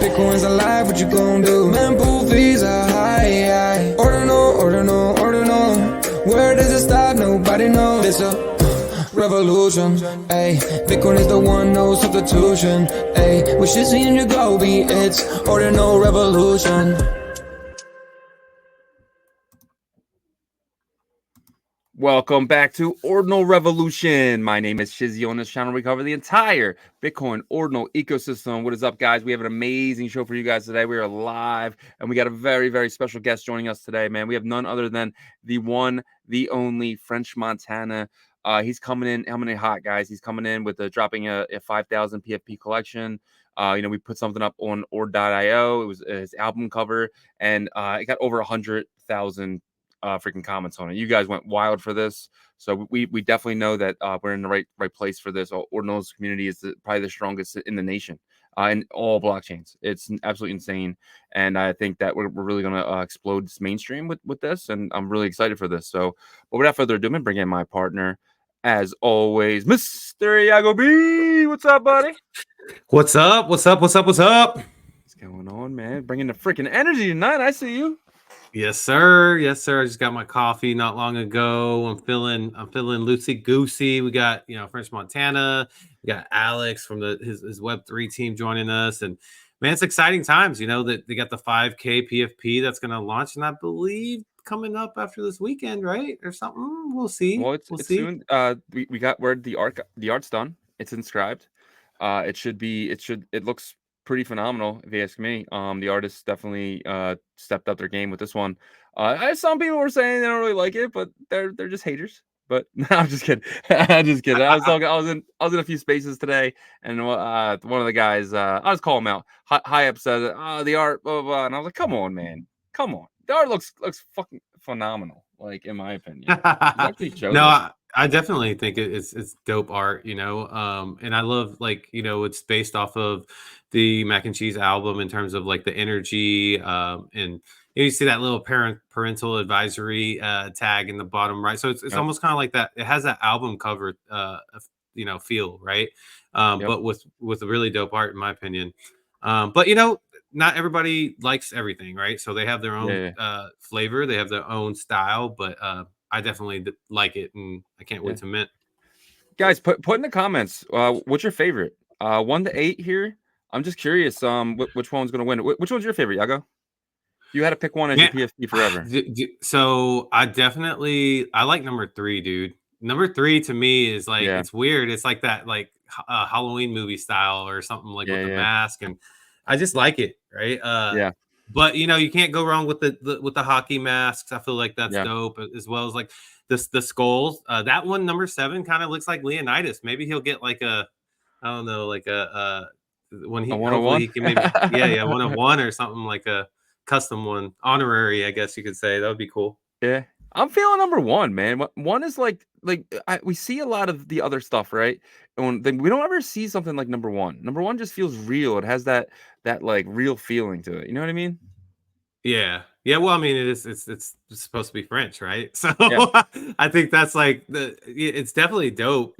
Bitcoin's alive, what you gon' do? Mempool fees are high. Ordinal. Where does it stop? Nobody knows. It's a revolution, ayy. Bitcoin is the one, no substitution, ayy. With Shizzy and your Gobi, it's Ordinal revolution. Welcome back to Ordinal Revolution. My name is Shizzy. On this channel, we cover the entire Bitcoin Ordinal ecosystem. What is up, guys? We have an amazing show for you guys today. We are live, and we got a very, very special guest joining us today, man. We have none other than the one, the only French Montana. He's coming in hot, guys. He's coming in with dropping a 5,000 PFP collection. We put something up on Ord.io. It was his album cover, and it got over 100,000 freaking comments on it. You guys went wild for this, so we definitely know that we're in the right place for this. Ordinal's community is probably the strongest in the nation, in all blockchains. It's absolutely insane, and I think that we're really going to explode mainstream with this, and I'm really excited for this. So, but without further ado, I'm bring in my partner, as always, Mr. Iago B. What's up, buddy? What's up? What's going on, man? Bringing the freaking energy tonight. I see you. Yes, sir. I just got my coffee not long ago. I'm feeling loosey goosey. We got French Montana. We got Alex from his Web3 team joining us, and man, it's exciting times. That they got the 5K PFP that's going to launch, and I believe coming up after this weekend, right, or something. We'll see. Well, it's see. Soon. We got word the art's done. It's inscribed. It looks pretty phenomenal, if you ask me. The artists definitely stepped up their game with this one. Some people were saying they don't really like it, but they're just haters. But no, I'm just kidding. I'm just kidding. I was in a few spaces today, and one of the guys, I was calling him out. High up said, the art, blah, blah, blah. And I was like, come on, man. Come on. The art looks fucking phenomenal, like, in my opinion. No, I definitely think it's dope art, and I love, it's based off of the Mac and Cheese album in terms of like the energy, and you see that little parental advisory tag in the bottom right. So it's almost kind of like that. It has that album cover, feel, right? But with a really dope art, in my opinion. But not everybody likes everything, right? So they have their own flavor, they have their own style, but I definitely like it, and I can't wait to mint. Guys, put in the comments what's your favorite 1 to 8 here. I'm just curious which one's going to win. Which one's your favorite, Iago? You had to pick one as your PFP forever. So I like number 3, dude. Number 3 to me is like, it's weird. It's like that Halloween movie style or something, like with the mask, and I just like it, right? But you can't go wrong with the hockey masks. I feel like that's dope, as well as like the skulls. That one, number 7, kind of looks like Leonidas. Maybe he'll get like a, I don't know, like when he, hopefully he can maybe 101 or something, like a custom one, honorary, I guess you could say. That would be cool. Yeah, I'm feeling number 1, man. 1 is we see a lot of the other stuff, right? And then we don't ever see something like number 1. Number 1 just feels real. It has that like real feeling to it. You know what I mean? Yeah. Well, I mean, it's supposed to be French, right? So I think that's like it's definitely dope.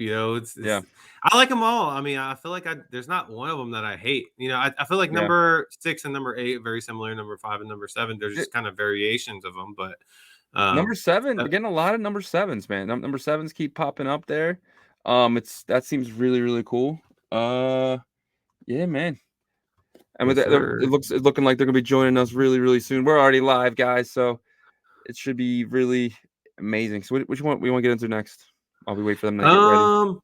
I like them all. I mean, I feel like there's not one of them that I hate. I feel like number 6 and number 8 very similar. Number 5 and number 7, they're just kind of variations of them. But number 7, we're getting a lot of number 7s, man. Number 7s keep popping up there. That seems really, really cool. Yeah, man. And with it's looking like they're gonna be joining us really, really soon. We're already live, guys, so it should be really amazing. So which one we want to get into next? While we wait for them to get ready.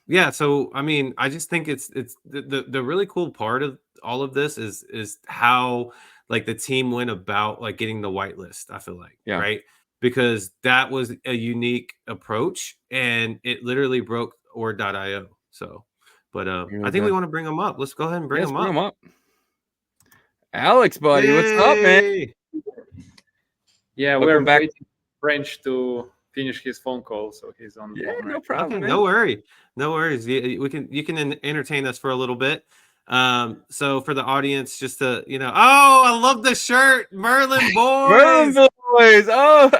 Yeah, so I mean, I just think it's the really cool part of all of this is how like the team went about like getting the whitelist. I feel like, right? Because that was a unique approach, and it literally broke Ord.io. So, but I think we want to bring them up. Let's go ahead and bring them up. Alex, buddy, Yay! What's up, man? Yeah, we're waiting for French to finish his phone call, so he's on the phone. No problem. Okay, no worries. You can entertain us for a little bit. So for the audience, just to I love the shirt, Merlin Boys. Oh,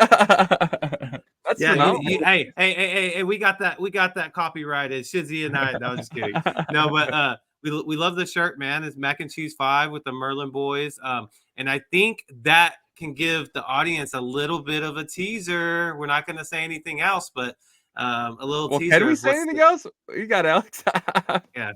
that's hey, we got that copyrighted. Shizzy and I. No, I'm just kidding. No, but we love the shirt, man. It's Mac and Cheese 5 with the Merlin Boys. And I think that can give the audience a little bit of a teaser. We're not going to say anything else, but a little Well, teaser. can we of say anything else? You got Alex. Yeah.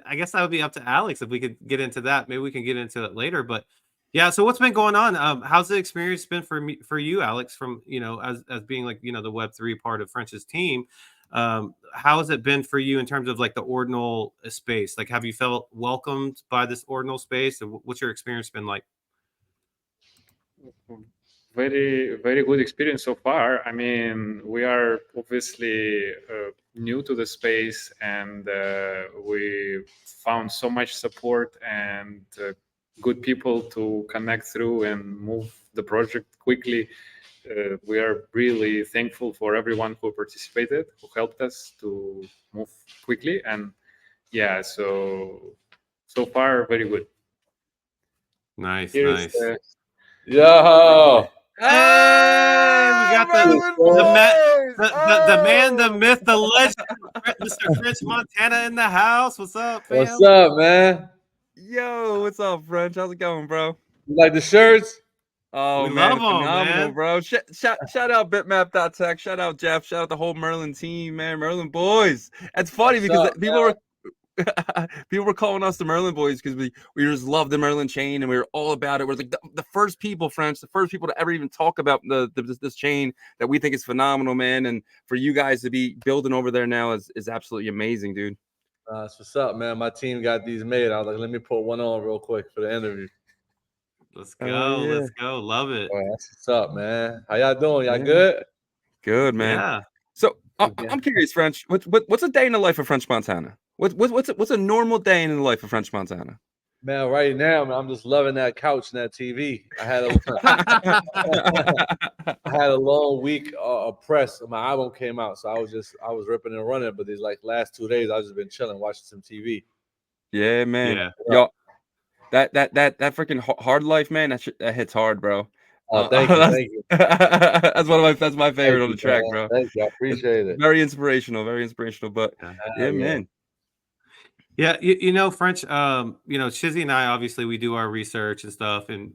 I guess that would be up to Alex if we could get into that. Maybe we can get into it later. But yeah, so what's been going on? How's the experience been for you, Alex? From as being like the Web3 part of French's team, how has it been for you in terms of like the Ordinal space? Like, have you felt welcomed by this Ordinal space? And what's your experience been like? Very, very good experience so far. I mean, we are obviously new to the space, and we found so much support and good people to connect through and move the project quickly. We are really thankful for everyone who participated, who helped us to move quickly. And yeah, so far, very good. Nice, Here nice. is Yo. Hey, we got the man, the myth, the legend, Mr. French Montana in the house. What's up, fam? What's up, man? Yo, what's up, French? How's it going, bro? You like the shirts? Oh, We man, love 'em, phenomenal, man. bro. Shout out bitmap.tech. Shout out Jeff. Shout out the whole Merlin team, man. Merlin boys. It's funny What's because up, people man? were people were calling us the Merlin boys because we just love the Merlin chain and we were all about it. We're like the first people, French, the first people to ever even talk about this chain that we think is phenomenal, man. And for you guys to be building over there now is absolutely amazing, dude. That's what's up, man. My team got these made. I was like, let me put one on real quick for the interview. Let's go. yeah. Let's go. Love it. All right, that's what's up, man. How y'all doing? Y'all Yeah. good? Good, man. Yeah. So I'm curious, French. What's a day in the life of French Montana? What's a normal day in the life of French Montana? Man, right now, man, I'm just loving that couch and that TV. I had a long week of press. My album came out, so I was ripping and running. But these like last 2 days, I've just been chilling, watching some TV. Yeah, man. Yeah. Yo, that freaking hard life, man. That hits hard, bro. Thank you, thank you. That's my favorite on the track, man. bro. Thank you, I appreciate it. Very inspirational, very inspirational. But yeah, man. Yeah, French, Shizzy and I, obviously we do our research and stuff. And,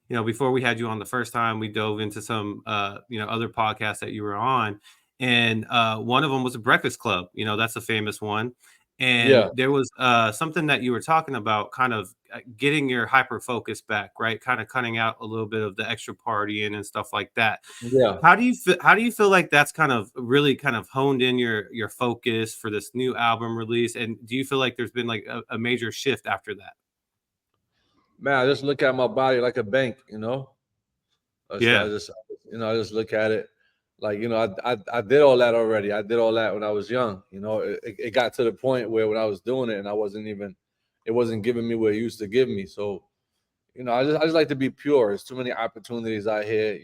before we had you on the first time, we dove into some, other podcasts that you were on. And one of them was a Breakfast Club. That's a famous one. And there was something that you were talking about, kind of getting your hyper focus back, right? Kind of cutting out a little bit of the extra partying and stuff like that. Yeah. How do you feel like that's kind of really kind of honed in your focus for this new album release? And do you feel like there's been like a major shift after that? Man, I just look at my body like a bank, I just look at it like, I did all that already. I did all that when I was young. It got to the point where when I was doing it and it wasn't giving me what it used to give me. So, I just like to be pure. There's too many opportunities out here.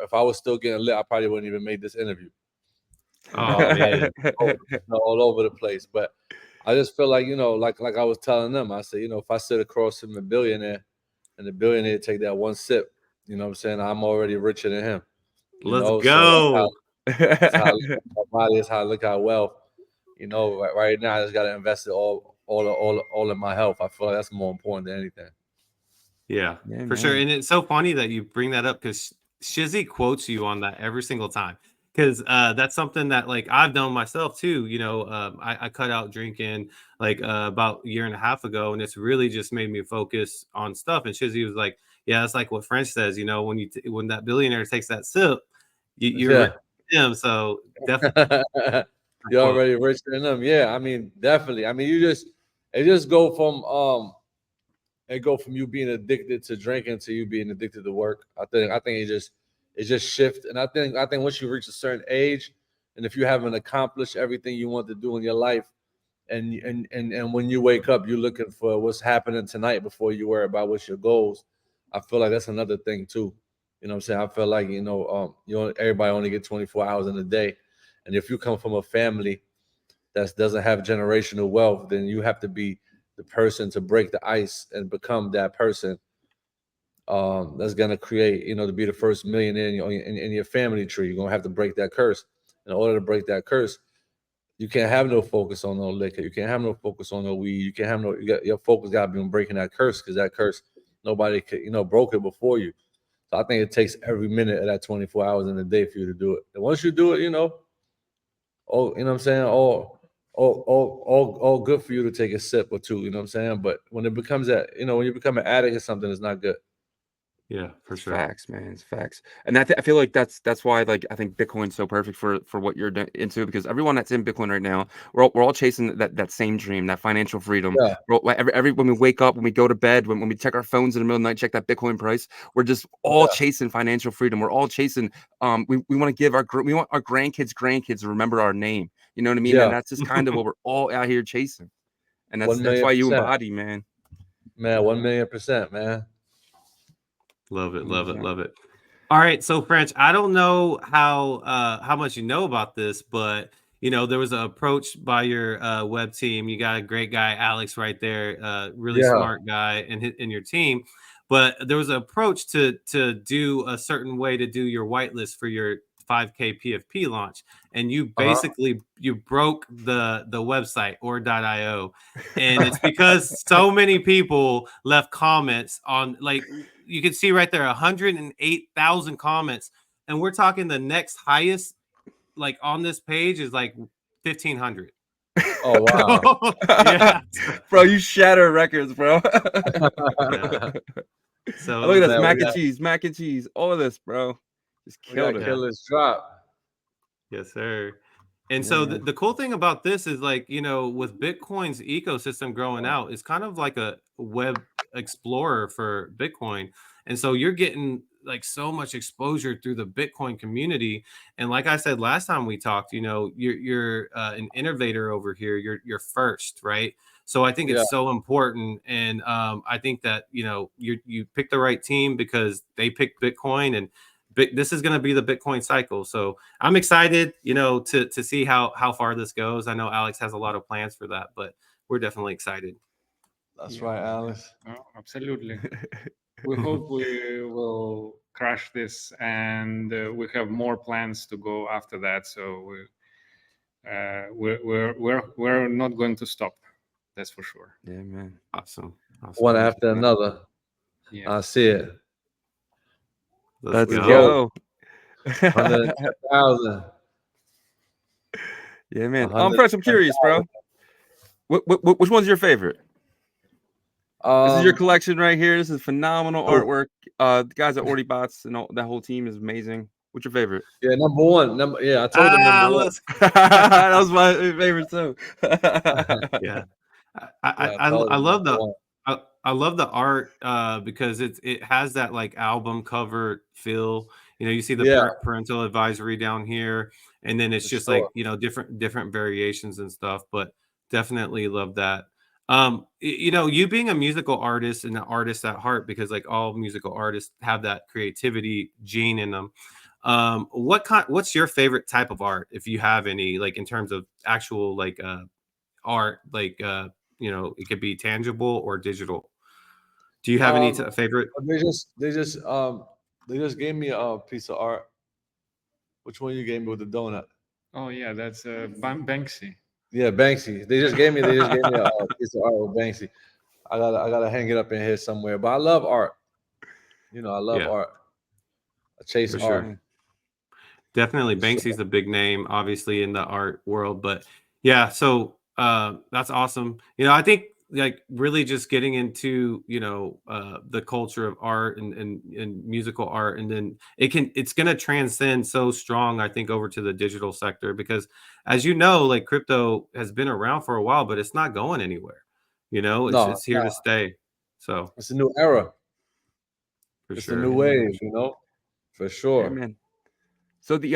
If I was still getting lit, I probably wouldn't even make this interview. All over the place. But I just feel like, like I was telling them, I said, if I sit across from a billionaire and the billionaire take that one sip, you know what I'm saying? I'm already richer than him. Let's go. So that's how I look at my body, is how I look at wealth. Right now I just gotta invest it all in my health. I feel like that's more important than anything. Yeah, for sure. And it's so funny that you bring that up because Shizzy quotes you on that every single time. Because that's something that like I've done myself too. I cut out drinking like about a year and a half ago, and it's really just made me focus on stuff. And Shizzy was like, "Yeah, it's like what French says. When that billionaire takes that sip, you're him." So definitely, you're already richer than them. Yeah, I mean, definitely. I mean, it just go from you being addicted to drinking to you being addicted to work. I think it just shift. And I think once you reach a certain age, and if you haven't accomplished everything you want to do in your life, and when you wake up, you're looking for what's happening tonight before you worry about what's your goals. I feel like that's another thing too. You know what I'm saying? I feel like, everybody only get 24 hours in a day. And if you come from a family that doesn't have generational wealth, then you have to be the person to break the ice and become that person that's gonna create, to be the first millionaire in your family tree. You're gonna have to break that curse. In order to break that curse, you can't have no focus on no liquor. You can't have no focus on no weed. You can't have no. Your focus got to be on breaking that curse, because that curse nobody could, broke it before you. So I think it takes every minute of that 24 hours in the day for you to do it. And once you do it, you know what I'm saying? All good for you to take a sip or two, you know what I'm saying? But when it becomes that, when you become an addict or something, it's not good. Yeah, for It's sure. facts, man. It's facts, and I feel like that's why, like, I think Bitcoin's so perfect for what you're into, because everyone that's in Bitcoin right now, we're all chasing that same dream, that financial freedom. Yeah, Every when we wake up, when we go to bed, when we check our phones in the middle of the night, check that Bitcoin price, we're just all yeah, chasing financial freedom. We're all chasing. We want to give we want our grandkids to remember our name. You know what I mean? And yeah. that's just kind of what we're all out here chasing, and that's 1 why million you percent, embody, man. man. 1 million%, man. Love it, love it, 100%. love it. All right, so French, I don't know how much you know about this, but there was an approach by your web team. You got a great guy, Alex, right there, really Yeah. smart guy in your team. But there was an approach to do a certain way to do your whitelist for your 5K PFP launch, and you basically you broke the website or.io, and it's because so many people left comments on, like, you can see right there 108,000 comments, and we're talking the next highest like on this page is like 1,500. Oh wow. Yeah. Bro, you shatter records, bro. Yeah. So Look at this, Man, mac and cheese, all of this, bro. Just we got killed it. killers drop. yes, sir. And Yeah, so man. the cool thing about this is, like, with Bitcoin's ecosystem growing out, it's kind of like a web explorer for Bitcoin. And so you're getting like so much exposure through the Bitcoin community. And like I said last time we talked, you're an innovator over here. You're first, right? So I think Yeah, it's so important, and I think that you picked the right team because they picked Bitcoin, and this is going to be the Bitcoin cycle. So I'm excited, to see how far this goes. I know Alex has a lot of plans for that, but we're definitely excited. that's Yeah. right, Alice. Oh, absolutely. We hope we will crush this, and we have more plans to go after that. So we're not going to stop. That's for sure. Yeah, man. Awesome. One 100%. after another. Yeah. I see it. Let's Let's go. go. 110,000. Yeah, man. Fresh, I'm curious, 110,000. bro. Which one's your favorite? This is your Um, collection right here. This is phenomenal oh, artwork. The guys at Ordibots and that whole team is amazing. What's your favorite? yeah, number one. Yeah, I told them number one. Let's That was my favorite too. yeah. Yeah, I told I them love number the one. I love the art because it has that like album cover feel. You see the Yeah, parental advisory down here, and then it's for just sure. like different variations and stuff. But definitely love that. You being a musical artist and an artist at heart, because like all musical artists have that creativity gene in them. What's your favorite type of art, if you have any, like in terms of actual like art, like it could be tangible or digital? Do you have any Um, favorite? they just gave me a piece of art. Which one you gave me with the donut? Oh yeah, that's Banksy. Yeah, Banksy. They just gave me a piece of art with Banksy. I gotta hang it up in here somewhere. But I love art. I love Yeah, art. I chase for Yeah, art sure. man. Definitely for sure. Banksy's a big name, obviously, in the art world. But yeah, so that's awesome. I think like really just getting into the culture of art and musical art, and then it's gonna transcend so strong, I think, over to the digital sector, because as like crypto has been around for a while, but it's not going anywhere. It's No, it's here to stay. So it's a new era. for It's a sure. new Yeah, man. wave. For Yeah, sure. man. So the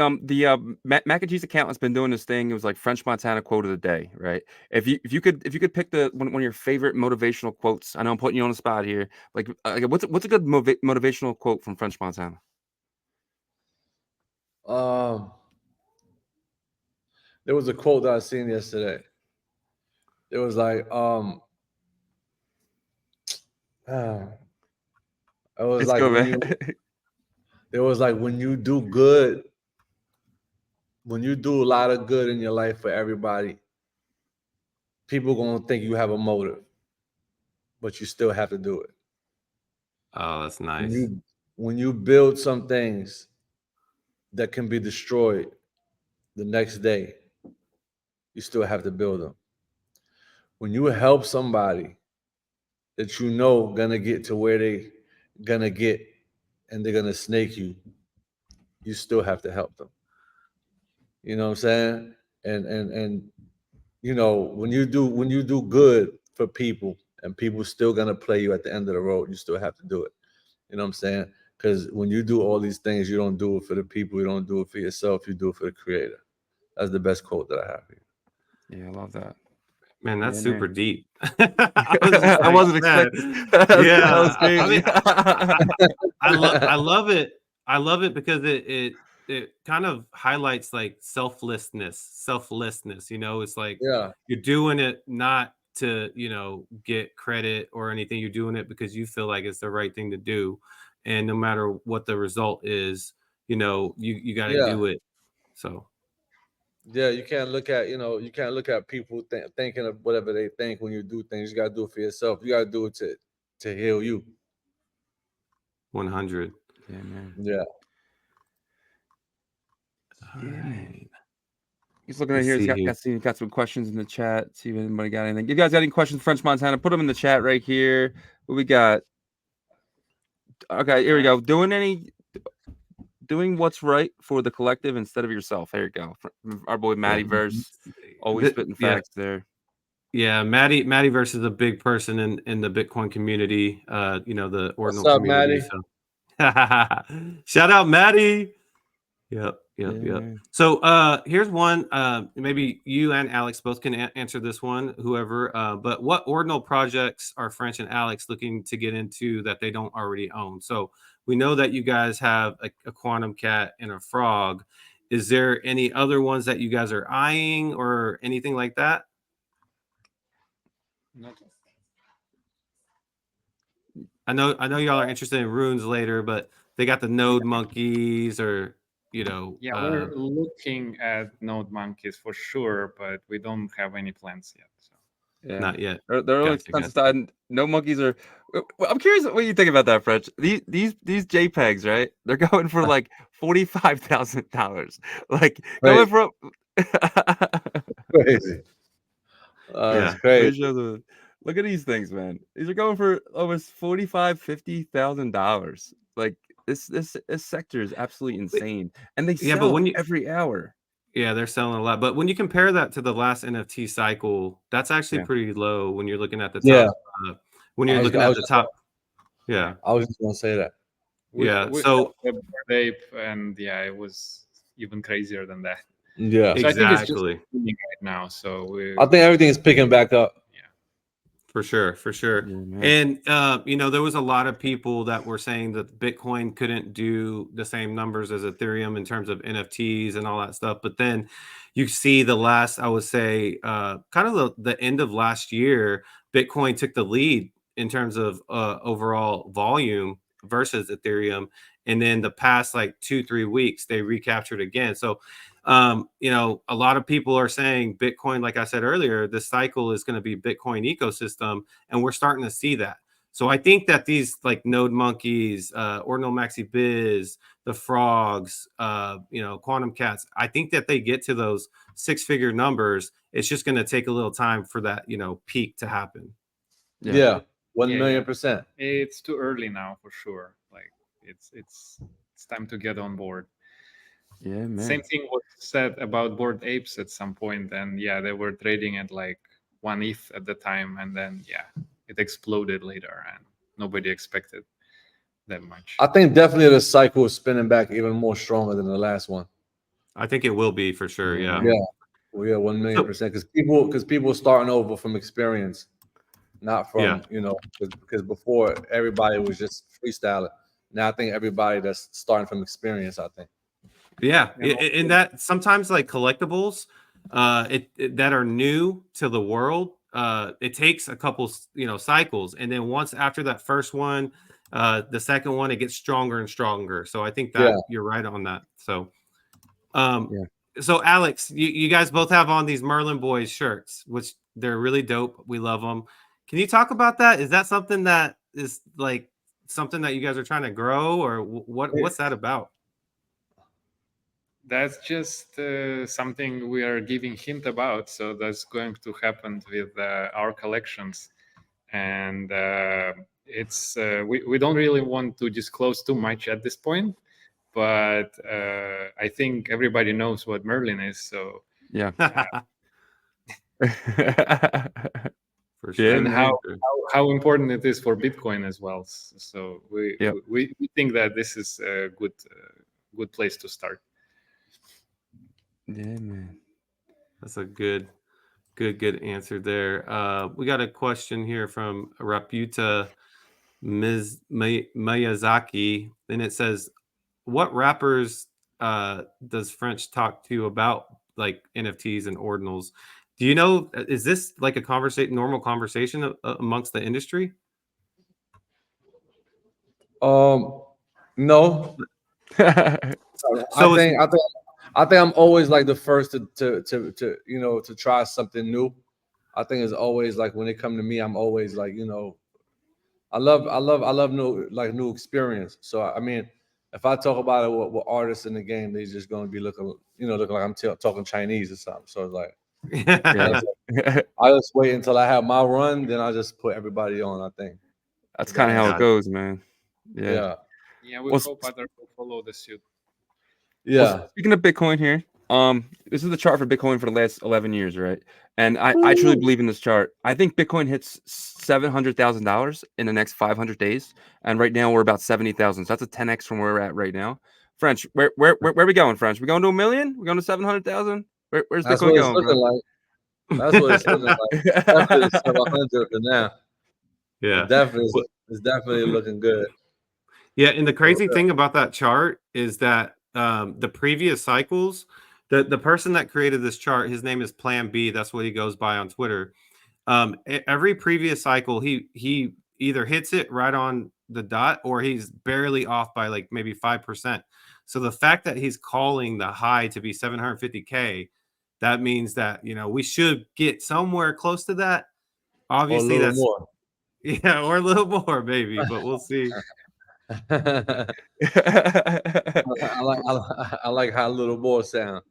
Mac and Cheese account has been doing this thing. It was like French Montana quote of the day, right? If you could pick one of your favorite motivational quotes. I know I'm putting you on the spot here. Like what's a good motivational quote from French Montana? Um, there was a quote that I seen yesterday. It was like, uh, it was Let's like go, when man. you, it was like when you do good, when you do a lot of good in your life for everybody, people gonna think you have a motive, but you still have to do it. Oh, that's When nice. you build some things that can be destroyed the next day, you still have to build them. When you help somebody that you know gonna get to where they gonna get and they're gonna snake you still have to help them. You know what I'm saying? And you know, when you do good for people and people still gonna play you at the end of the road, you still have to do it. You know what I'm saying? Because when you do all these things, you don't do it for the people, you don't do it for yourself, you do it for the creator. That's the best quote that I have here. Yeah, I love that. Man, that's Yeah, super man. deep. I was just I like, wasn't man, expecting. That was yeah. I crazy. mean, I love it. I love it because it kind of highlights like selflessness. You know, it's like Yeah, you're doing it not to, get credit or anything. You're doing it because you feel like it's the right thing to do. And no matter what the result is, you got to yeah, do it. So yeah. You can't look at you can't look at people thinking of whatever they think when you do things. You gotta do it for yourself. You gotta do it to heal you. 100. Yeah, man. Yeah. All Yeah, man. right. He's looking at Let's here. see here. Got some questions in the chat. See if anybody got anything. If you guys got any questions, French Montana, put them in the chat right here. What we got? Okay, here we go. Doing what's right for the collective instead of yourself. There you go. Our boy Matty Verse, always spitting Yeah. facts there. Yeah, Maddie versus a big person in the Bitcoin community, the What's Ordinal up, community. Maddie? So shout out Maddie. Yep. Yeah, man. So here's one. Maybe you and Alex both can answer this one, whoever. But what Ordinal projects are French and Alex looking to get into that they don't already own? So we know that you guys have a quantum cat and a frog. Is there any other ones that you guys are eyeing or anything like that? I know y'all are interested in runes later, but they got the node monkeys or We're looking at node monkeys for sure, but we don't have any plans yet. So Yeah. not yet. They're really Gotcha, expensive. gotcha. And no monkeys are. I'm curious what you think about that, French. These JPEGs, right? They're going for like $45,000. Like going Crazy. for. Crazy. Yeah. It's crazy. Look at these things, man. These are going for almost $50,000. Like this sector is absolutely insane, and they Yeah, but sell when you every hour. Yeah, they're selling a lot. But when you compare that to the last NFT cycle, that's actually Yeah. pretty low when you're looking at the Yeah. top. When you're looking at the top. Yeah. I was just gonna say that. we Yeah, we so- have the Bored Ape, and it was even crazier than that. Yeah. So I think it's just Exactly. booming right now. So I think everything is picking back up. For sure. Yeah, man. And there was a lot of people that were saying that Bitcoin couldn't do the same numbers as Ethereum in terms of NFTs and all that stuff. But then you see the last, I would say, kind of the end of last year, Bitcoin took the lead in terms of overall volume versus Ethereum. And then the past like 2-3 weeks, they recaptured again. So a lot of people are saying Bitcoin, like I said earlier, this cycle is going to be Bitcoin ecosystem, and we're starting to see that. So I think that these like node monkeys, Ordinal Maxi Biz, the frogs, quantum cats, I think that they get to those 6-figure numbers. It's just going to take a little time for that, peak to happen. Yeah. 1 Yeah, million yeah. percent. It's too early now for sure. Like it's time to get on board. Yeah, man. Same thing was said about Bored Apes at some point, and they were trading at like 1 ETH at the time, and then it exploded later, and nobody expected that much. I think definitely the cycle is spinning back even more stronger than the last one. I think it will be for sure. Yeah. Yeah. Well, yeah, 1 million percent. Because people starting over from experience, not from because before everybody was just freestyling. Now I think everybody that's starting from experience. I think. Yeah, and that sometimes like collectibles, that are new to the world, it takes a couple, cycles, and then once after that first one, the second one, it gets stronger and stronger. So I think that you're right on that. So, So Alex, you guys both have on these Merlin Boys shirts, which they're really dope. We love them. Can you talk about that? Is that something that is like something that you guys are trying to grow, or what's that about? That's just something we are giving hint about. So that's going to happen with our collections, and it's we don't really want to disclose too much at this point, but I think everybody knows what Merlin is. So Yeah. For sure. Yeah, and man. how important it is for Bitcoin as well. So Yep. we think that this is a good place to start. Yeah, man. That's a good answer there. We got a question here from Raputa Ms. Miyazaki, and it says, "What rappers does French talk to you about like NFTs and ordinals? Do you know? Is this like a normal conversation amongst the industry?" No. So I think I'm always like the first to you know to try something new. I think it's always like when they come to me, I'm always like, you know, I love new experience. So I mean, if I talk about it with artists in the game, they just gonna be looking like I'm talking Chinese or something. So it's like Yeah. I just wait until I have my run, then I just put everybody on. I think That's kind of how it goes, man. Yeah. yeah. Yeah, we Well, hope others will follow the suit. Yeah. Well, speaking of Bitcoin here, this is the chart for Bitcoin for the last 11 years, right? And I truly believe in this chart. I think Bitcoin hits $700,000 in the next 500 days, and right now we're about 70,000. So that's a 10x from where we're at right now. French, where are we going, French? We going to 1 million? We going to 700,000? Where's That's Bitcoin what it's going, looking bro? like. That's what it's looking like. Definitely 700 for now. yeah, It's definitely looking good. yeah. And the crazy thing about that chart is that the previous cycles, the person that created this chart, his name is Plan B. That's what he goes by on Twitter. Every previous cycle, he either hits it right on the dot or he's barely off by like maybe 5%. So the fact that he's calling the high to be 750K, that means that we should get somewhere close to that. Or a Obviously, little that's more. yeah, or a little more maybe, but we'll see. I like how little more sound.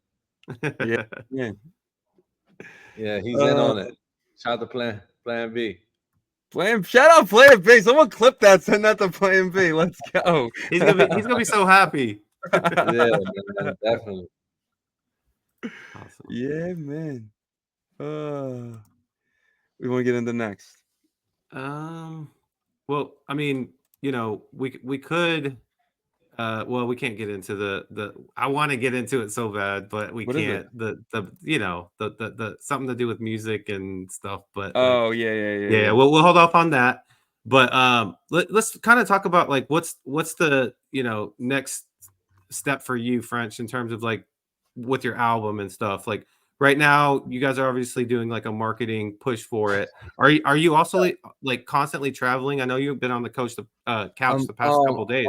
Yeah. Yeah, he's in on it. Shout out to Plan B. Shout out Plan B. Someone clip that, send that to Plan B. Let's go. He's gonna be so happy. Yeah, man, definitely. Awesome. Yeah, man. We want to get into next. Well, I mean, we could. Well, we can't get into the. I want to get into it so bad, but we What is can't. it? The something to do with music and stuff. But Oh, yeah. yeah. We'll hold off on that. But let's kind of talk about like what's the next step for you, French, in terms of like with your album and stuff. Like right now, you guys are obviously doing like a marketing push for it. Are you also like constantly traveling? I know you've been on the couch the past couple of days.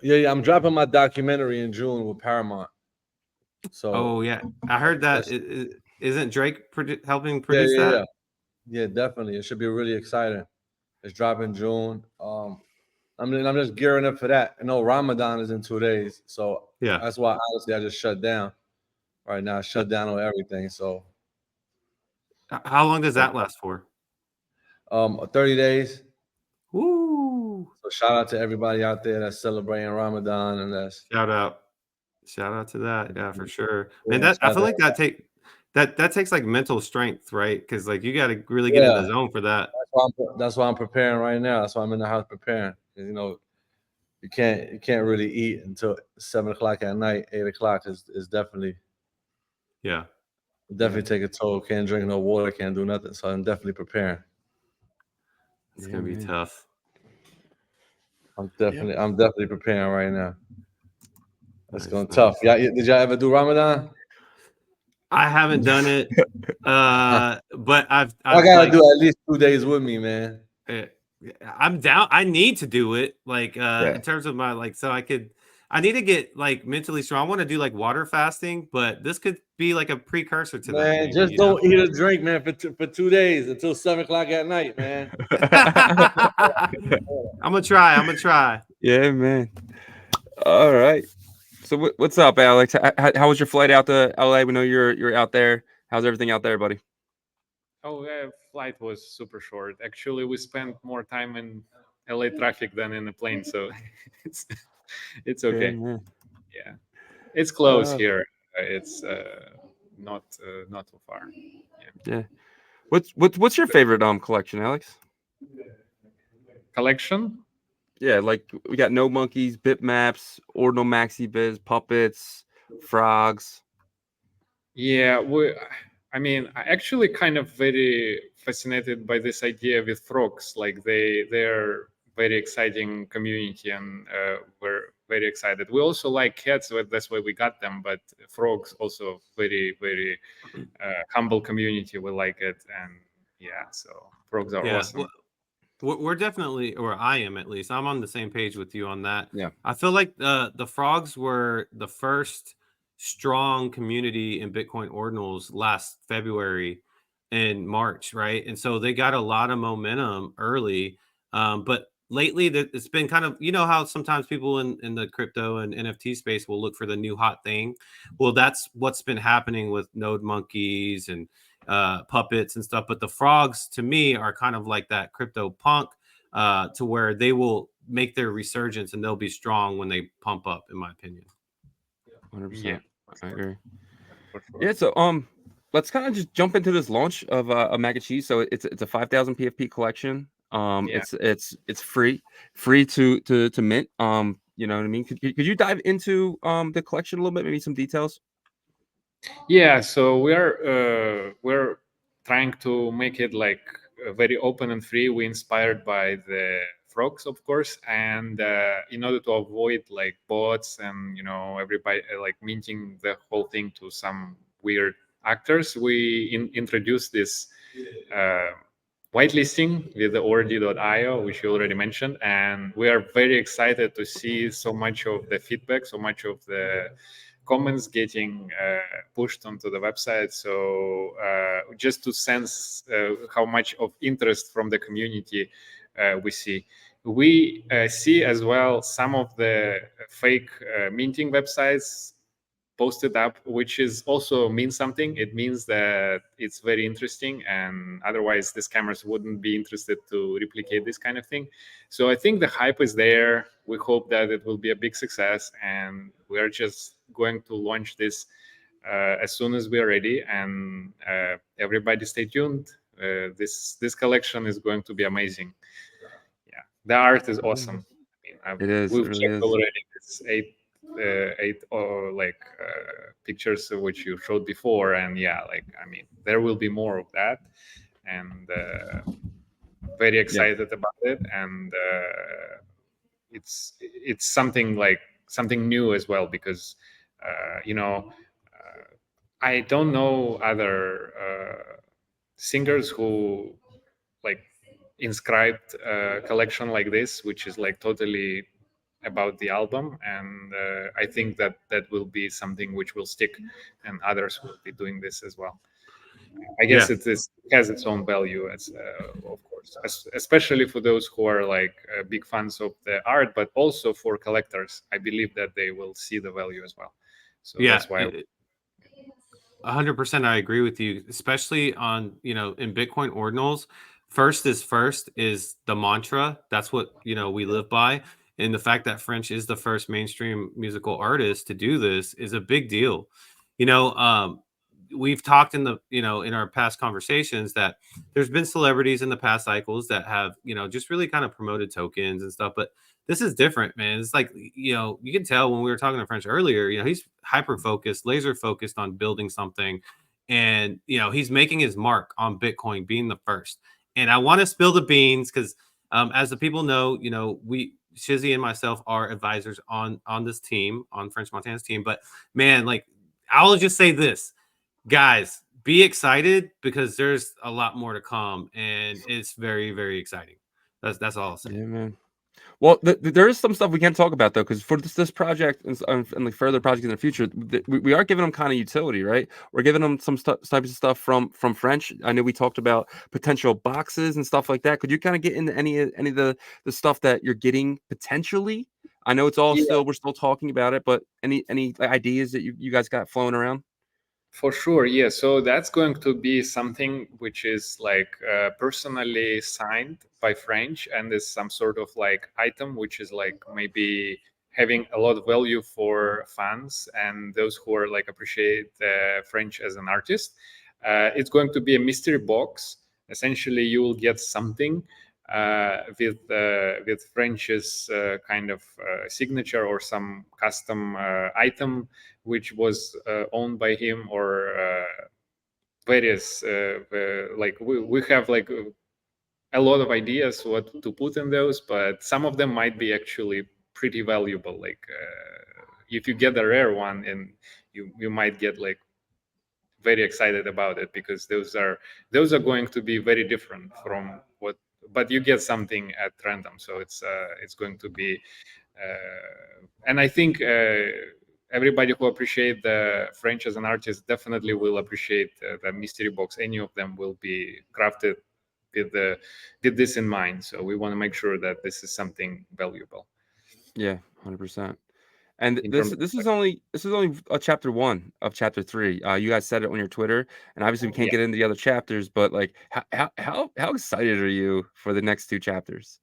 Yeah, I'm dropping my documentary in June with Paramount. So Oh yeah, I heard that. Isn't Drake helping produce that? Yeah, definitely. It should be really exciting. It's dropping June. I'm just gearing up for that. I know Ramadan is in 2 days, so Yeah, that's why honestly I just shut down right now. Shut down on everything. So how long does that last for? 30 days. Woo! So shout out to everybody out there that's celebrating Ramadan and that's Shout out to that. Yeah, for sure. Man, yeah, I feel like that takes like mental strength, right? Because like you got to really get in the zone for that. That's why I'm preparing right now. That's why I'm in the house preparing. You can't really eat until 7 o'clock at night. 8 o'clock is definitely take a toll. Can't drink no water. Can't do nothing. So I'm definitely preparing. It's gonna be tough. I'm definitely preparing right now. It's going tough. Yeah, did y'all ever do Ramadan? I haven't done it, but I gotta do at least 2 days with me, man. I'm down. I need to do it, like in terms of my so I could. I need to get like mentally strong. I want to do like water fasting, but this could be like a precursor to that. Man, Maybe, just you know? don't eat or drink, man, for 2 days until 7 o'clock at night, man. I'm gonna try. I'm gonna try. Yeah, man. All right. So what's up, Alex? How was your flight out to LA? We know you're out there. How's everything out there, buddy? Oh, flight was super short. Actually, we spent more time in LA traffic than in the plane, so it's it's Yeah, okay. man. Yeah, it's close Uh, here. It's not too far. yeah. What's your favorite collection, Alex? Collection. Yeah, like we got No Monkeys, Bitmaps, Ordinal Maxi Biz, Puppets, Frogs. Yeah, I mean, I actually kind of very fascinated by this idea with frogs. Like they're very exciting community, and we're very excited. We also like cats, but that's why we got them. But frogs also very humble community. We like it, and yeah, so frogs are Yeah. awesome. We're definitely, or I am at least, I'm on the same page with you on that. Yeah. I feel like the frogs were the first strong community in Bitcoin ordinals last February and March, right? And so they got a lot of momentum early. But lately it's been kind of, you know, how sometimes people in the crypto and NFT space will look for the new hot thing. Well, that's what's been happening with Node Monkeys and puppets and stuff. But the frogs to me are kind of like that crypto punk, to where they will make their resurgence and they'll be strong when they pump up, in my opinion. 100%. Yeah, I agree. for sure. Yeah, so let's kind of just jump into this launch of a Mac and Cheese. So it's a 5,000 PFP collection. Yeah. It's free to mint. You know what I mean? Could you dive into the collection a little bit, maybe some details? Yeah, so we're trying to make it like very open and free. We inspired by the frogs, of course, and in order to avoid like bots and everybody like minting the whole thing to some weird actors, we introduced this uh, whitelisting with the Ordi.io, which you already mentioned, and we are very excited to see so much of the feedback, so much of the comments getting pushed onto the website. So just to sense how much of interest from the community we see. We see as well some of the fake minting websites posted up, which is also means something. It means that it's very interesting, and otherwise the scammers wouldn't be interested to replicate this kind of thing. So I think the hype is there. We hope that it will be a big success, and we are just going to launch this as soon as we are ready. And everybody stay tuned. This collection is going to be amazing. Yeah, the art is awesome. I mean, It is. It we've really checked is. already. It's eight or like pictures which you showed before, and yeah, like I mean, there will be more of that, and very excited about it, and it's something like something new as well because I don't know other singers who like inscribed a collection like this, which is like totally about the album, and I think that that will be something which will stick, and others will be doing this as well. I guess Yeah. it has its own value, as of course, especially for those who are like big fans of the art, but also for collectors. I believe that they will see the value as well. So Yeah. that's why. 100%. I agree with you, especially on, in Bitcoin ordinals. First is the mantra. That's what, we live by. And the fact that French is the first mainstream musical artist to do this is a big deal. You know, we've talked in our past conversations that there's been celebrities in the past cycles that have, just really kind of promoted tokens and stuff. But this is different, man. It's like, you can tell when we were talking to French earlier, he's hyper focused, laser focused on building something. And, he's making his mark on Bitcoin being the first. And I want to spill the beans because as the people know, Shizzy and myself are advisors on this team, on French Montana's team. But man, like, I'll just say this, guys, be excited because there's a lot more to come and it's very, very exciting. That's all I'll say. Yeah, man. Well, there is some stuff we can't talk about though, because for this project and like further projects in the future, we are giving them kind of utility, right? We're giving them some types of stuff from French. I know we talked about potential boxes and stuff like that. Could you kind of get into any of the stuff that you're getting potentially? I know it's all Yeah, still we're still talking about it, but any ideas that you guys got flowing around? for sure. Yeah. So that's going to be something which is like personally signed by French, and is some sort of like item which is like maybe having a lot of value for fans and those who are like appreciate French as an artist. It's going to be a mystery box. Essentially, you will get something with French's kind of signature or some custom item which was owned by him, or various like we have like a lot of ideas what to put in those, but some of them might be actually pretty valuable. Like if you get a rare one, and you might get like very excited about it, because those are going to be very different from what, but you get something at random, so it's going to be and I think everybody who appreciate the French as an artist definitely will appreciate the mystery box. Any of them will be crafted with this in mind, so we want to make sure that this is something valuable Yeah, 100%. And in this terms of, this is only a chapter 1 of chapter 3. You guys said it on your Twitter, and obviously we can't yeah. get into the other chapters, but like how excited are you for the next 2 chapters?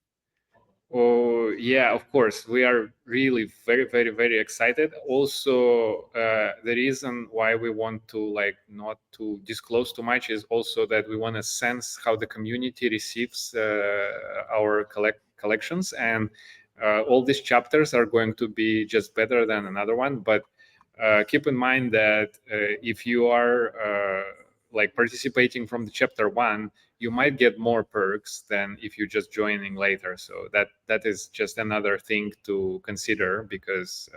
Oh, yeah, of course. We are really very, very, very excited. Also, the reason why we want to like not to disclose too much is also that we want to sense how the community receives our collections, and all these chapters are going to be just better than another one. But keep in mind that if you are like participating from the chapter 1, you might get more perks than if you're just joining later. So that is just another thing to consider, because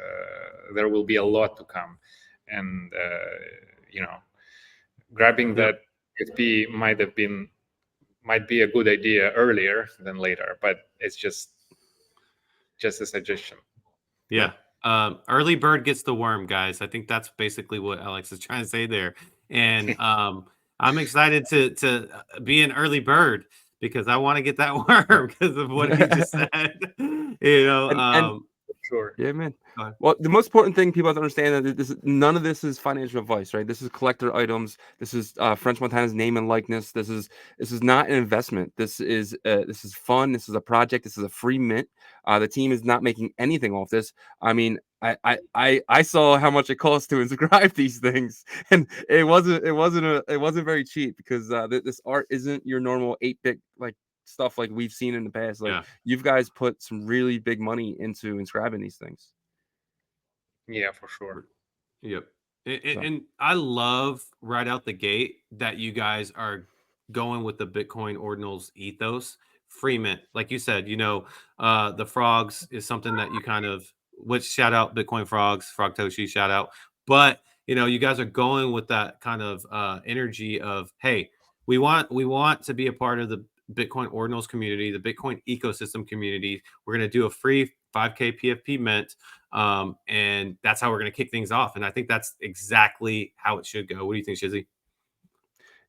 there will be a lot to come, and grabbing Yep. that FP might be a good idea earlier than later, but it's just a suggestion. Yeah. Early bird gets the worm, guys. I think that's basically what Alex is trying to say there. And I'm excited to be an early bird because I want to get that worm because of what he just said. You know, And Sure. yeah, man. go ahead. Well, the most important thing people have to understand that none of this is financial advice, right? This is collector items. This is French Montana's name and likeness. This is not an investment. This is fun. This is a project. This is a free mint. The team is not making anything off this. I mean, I saw how much it costs to inscribe these things, and it wasn't very cheap, because this art isn't your normal 8-bit like stuff like we've seen in the past. Like, Yeah. you guys put some really big money into inscribing these things. Yeah, for sure. Yep. And, So and I love right out the gate that you guys are going with the Bitcoin Ordinals ethos. Free mint, like you said, the frogs is something that you kind of, which shout out Bitcoin frogs, Frog Toshi, shout out. But you guys are going with that kind of energy of, hey, we want to be a part of the Bitcoin Ordinals community, the Bitcoin ecosystem community. We're gonna do a free 5K PFP mint. And that's how we're going to kick things off. And I think that's exactly how it should go. What do you think, Shizzy?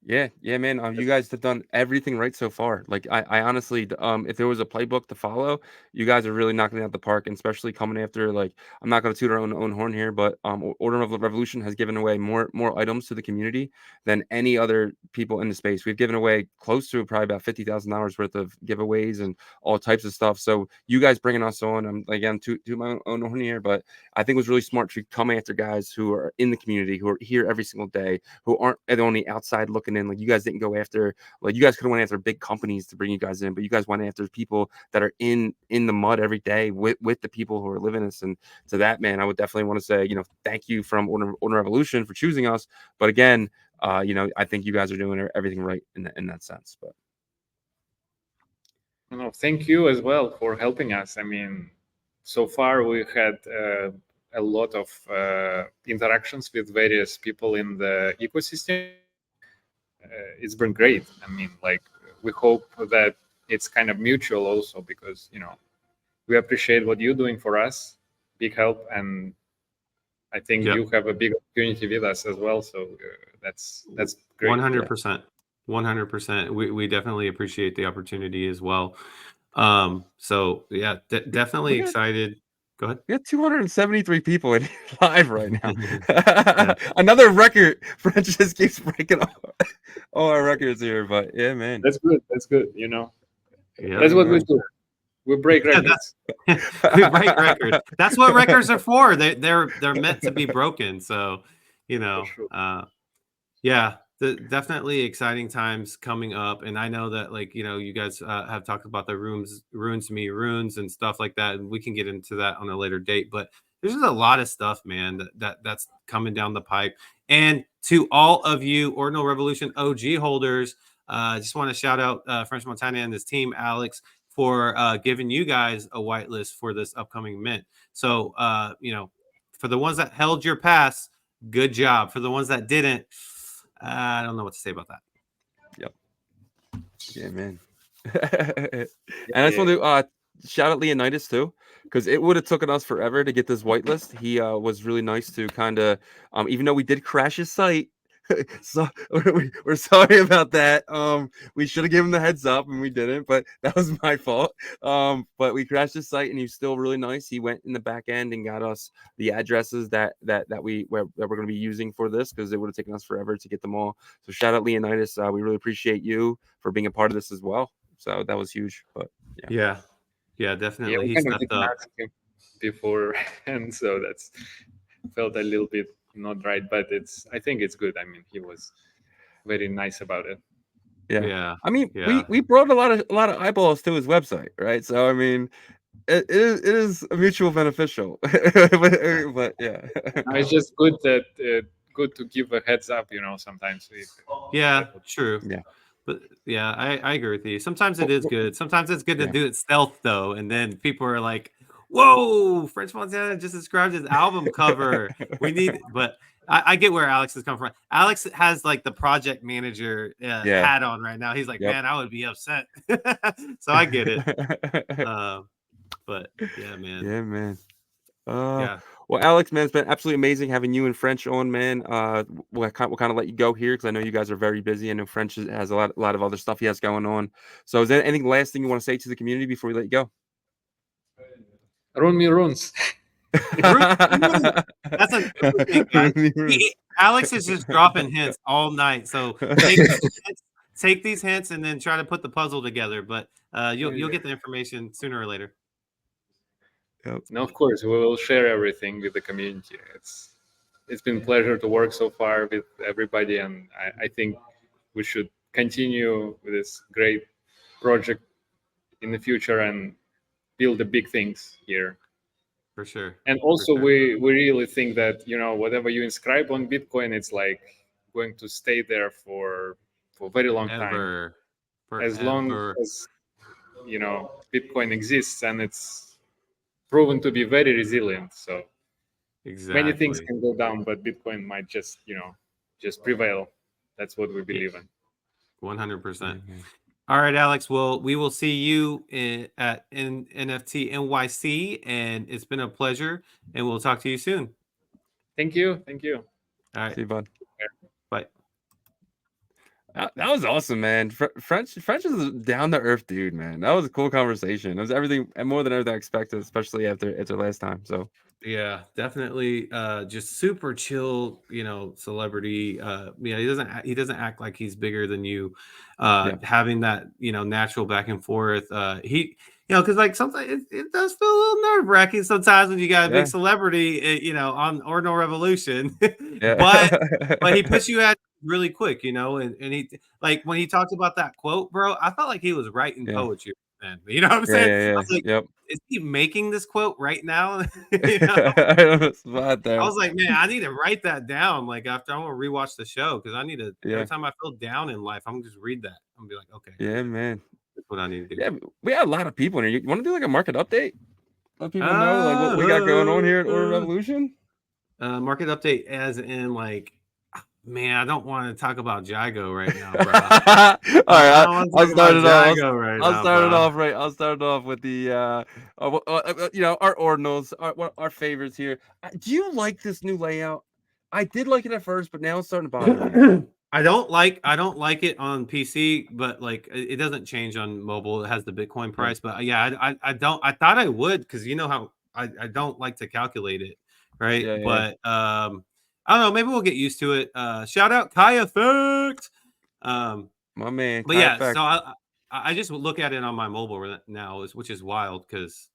yeah, man. You guys have done everything right so far. Like, I honestly, if there was a playbook to follow, you guys are really knocking it out the park. And especially coming after, like, I'm not going to toot our own horn here, but Order of the Revolution has given away more items to the community than any other people in the space. We've given away close to probably about $50,000 worth of giveaways and all types of stuff. So you guys bringing us on, I'm again to my own horn here, but I think it was really smart to come after guys who are in the community, who are here every single day, who aren't on the outside looking in. Like, you guys didn't go after, like, you guys could have went after big companies to bring you guys in, but you guys went after people that are in the mud every day with the people who are living this. And to that, man, I would definitely want to say, thank you from Order Revolution for choosing us. But again, I think you guys are doing everything right in that sense. But No, thank you as well for helping us. I mean, so far we had a lot of interactions with various people in the ecosystem. It's been great. I mean, like, we hope that it's kind of mutual also, because we appreciate what you're doing for us. Big help, and I think Yep. you have a big opportunity with us as well. So that's great. 100%. 100%. We definitely appreciate the opportunity as well. So yeah, definitely Look at- excited. Go ahead. We got 273 people in live right now. Yeah. Another record. French just keeps breaking all our records here, but yeah, man. That's good. That's good. You know, Yeah. that's what we do. We break Yeah, records. We break records. That's what records are for. They're meant to be broken. So, you know, sure. yeah, definitely exciting times coming up. And I know that, like, you know, you guys have talked about the runes me runes and stuff like that, and we can get into that on a later date. But there's just a lot of stuff, man, that's coming down the pipe. And to all of you Ordinal Revolution OG holders, I just want to shout out French Montana and his team, Alex, for giving you guys a whitelist for this upcoming mint. So, you know, for the ones that held your pass, good job. For the ones that didn't, I don't know what to say about that. Yep. Yeah, man. And I just want to shout out Leonidas too, because it would have taken us forever to get this whitelist. He was really nice to kind of, even though we did crash his site, so we're sorry about that. We should have given him the heads up and we didn't, but that was my fault. But we crashed his site and he was still really nice. He went in the back end and got us the addresses that we're going to be using for this, because it would have taken us forever to get them all. So shout out Leonidas. We really appreciate you for being a part of this as well. So that was huge. But yeah, definitely. Yeah, we He kind of stepped didn't up. ask him before, and so that's felt a little bit not right. But I think it's good. I mean, he was very nice about it. Yeah. I mean, we brought a lot of eyeballs to his website, right? So I mean, it is a mutual beneficial. but yeah, No, it's just good good to give a heads up. You know, sometimes. Yeah, true. Yeah. But yeah, I agree with you. Sometimes it is good. Sometimes it's good to do it stealth though, and then people are like, "Whoa, French Montana just described his album cover. We need." But I get where Alex is coming from. Alex has like the project manager hat on right now. He's like, "Man, I would be upset." So I get it. But yeah, man. Yeah, man. Yeah. Well, Alex, man, it's been absolutely amazing having you and French on, man. We'll kind of let you go here because I know you guys are very busy. I know French has a lot of other stuff he has going on. So, is there anything last thing you want to say to the community before we let you go? Run me runes. That's a thing, guys. Alex is just dropping hints all night. So take these hints and then try to put the puzzle together. But you'll get the information sooner or later. Yep. No, of course, we will share everything with the community. It's been a pleasure to work so far with everybody, and I think we should continue with this great project in the future and build the big things here. For sure. And also, we really think that, you know, whatever you inscribe on Bitcoin, it's like going to stay there for a very long time. As long as, you know, Bitcoin exists, and it's proven to be very resilient. So many things can go down, but Bitcoin might just prevail. That's what we believe in. 100%. All right, Alex. Well, we will see you at NFT NYC, and it's been a pleasure, and we'll talk to you soon. Thank you. All right. See you, bud. Bye. That was awesome, man. French is a down to earth dude, man. That was a cool conversation. It was everything and more than everything I expected, especially after last time. So yeah, definitely just super chill, you know, celebrity. He doesn't act like he's bigger than you. Having that, you know, natural back and forth. Because like sometimes it does feel a little nerve-wracking sometimes when you got a big celebrity, you know, on Ordinal Revolution. but he puts you at really quick, you know, and he, like, when he talked about that quote, bro, I felt like he was writing poetry, man. You know what I'm saying? I was like, is he making this quote right now? You know? I was like, man, I need to write that down. Like, after I want to rewatch the show, because I need to every time I feel down in life, I'm gonna just read that. I'm gonna be like, okay, yeah, man, that's what I need to do. Yeah, we had a lot of people in here. You want to do like a market update? Let people know like what we got going on here at Ordinal Revolution. Market update, as in like, Man, I don't want to talk about Jago right now, bro. All right, I don't want to I'll talk start about it off. Jago right I'll now, start it bro. off right. I'll start it off with the our ordinals, our favorites here. Do you like this new layout? I did like it at first, but now it's starting to bother me. I don't like it on PC, but like it doesn't change on mobile. It has the Bitcoin Yeah. price, but yeah, I don't. I thought I would because you know how I don't like to calculate it, right? Yeah. But I don't know. Maybe we'll get used to it. Shout out Kai Effect. My man, But Kai yeah, Effect. so I just look at it on my mobile now, which is wild because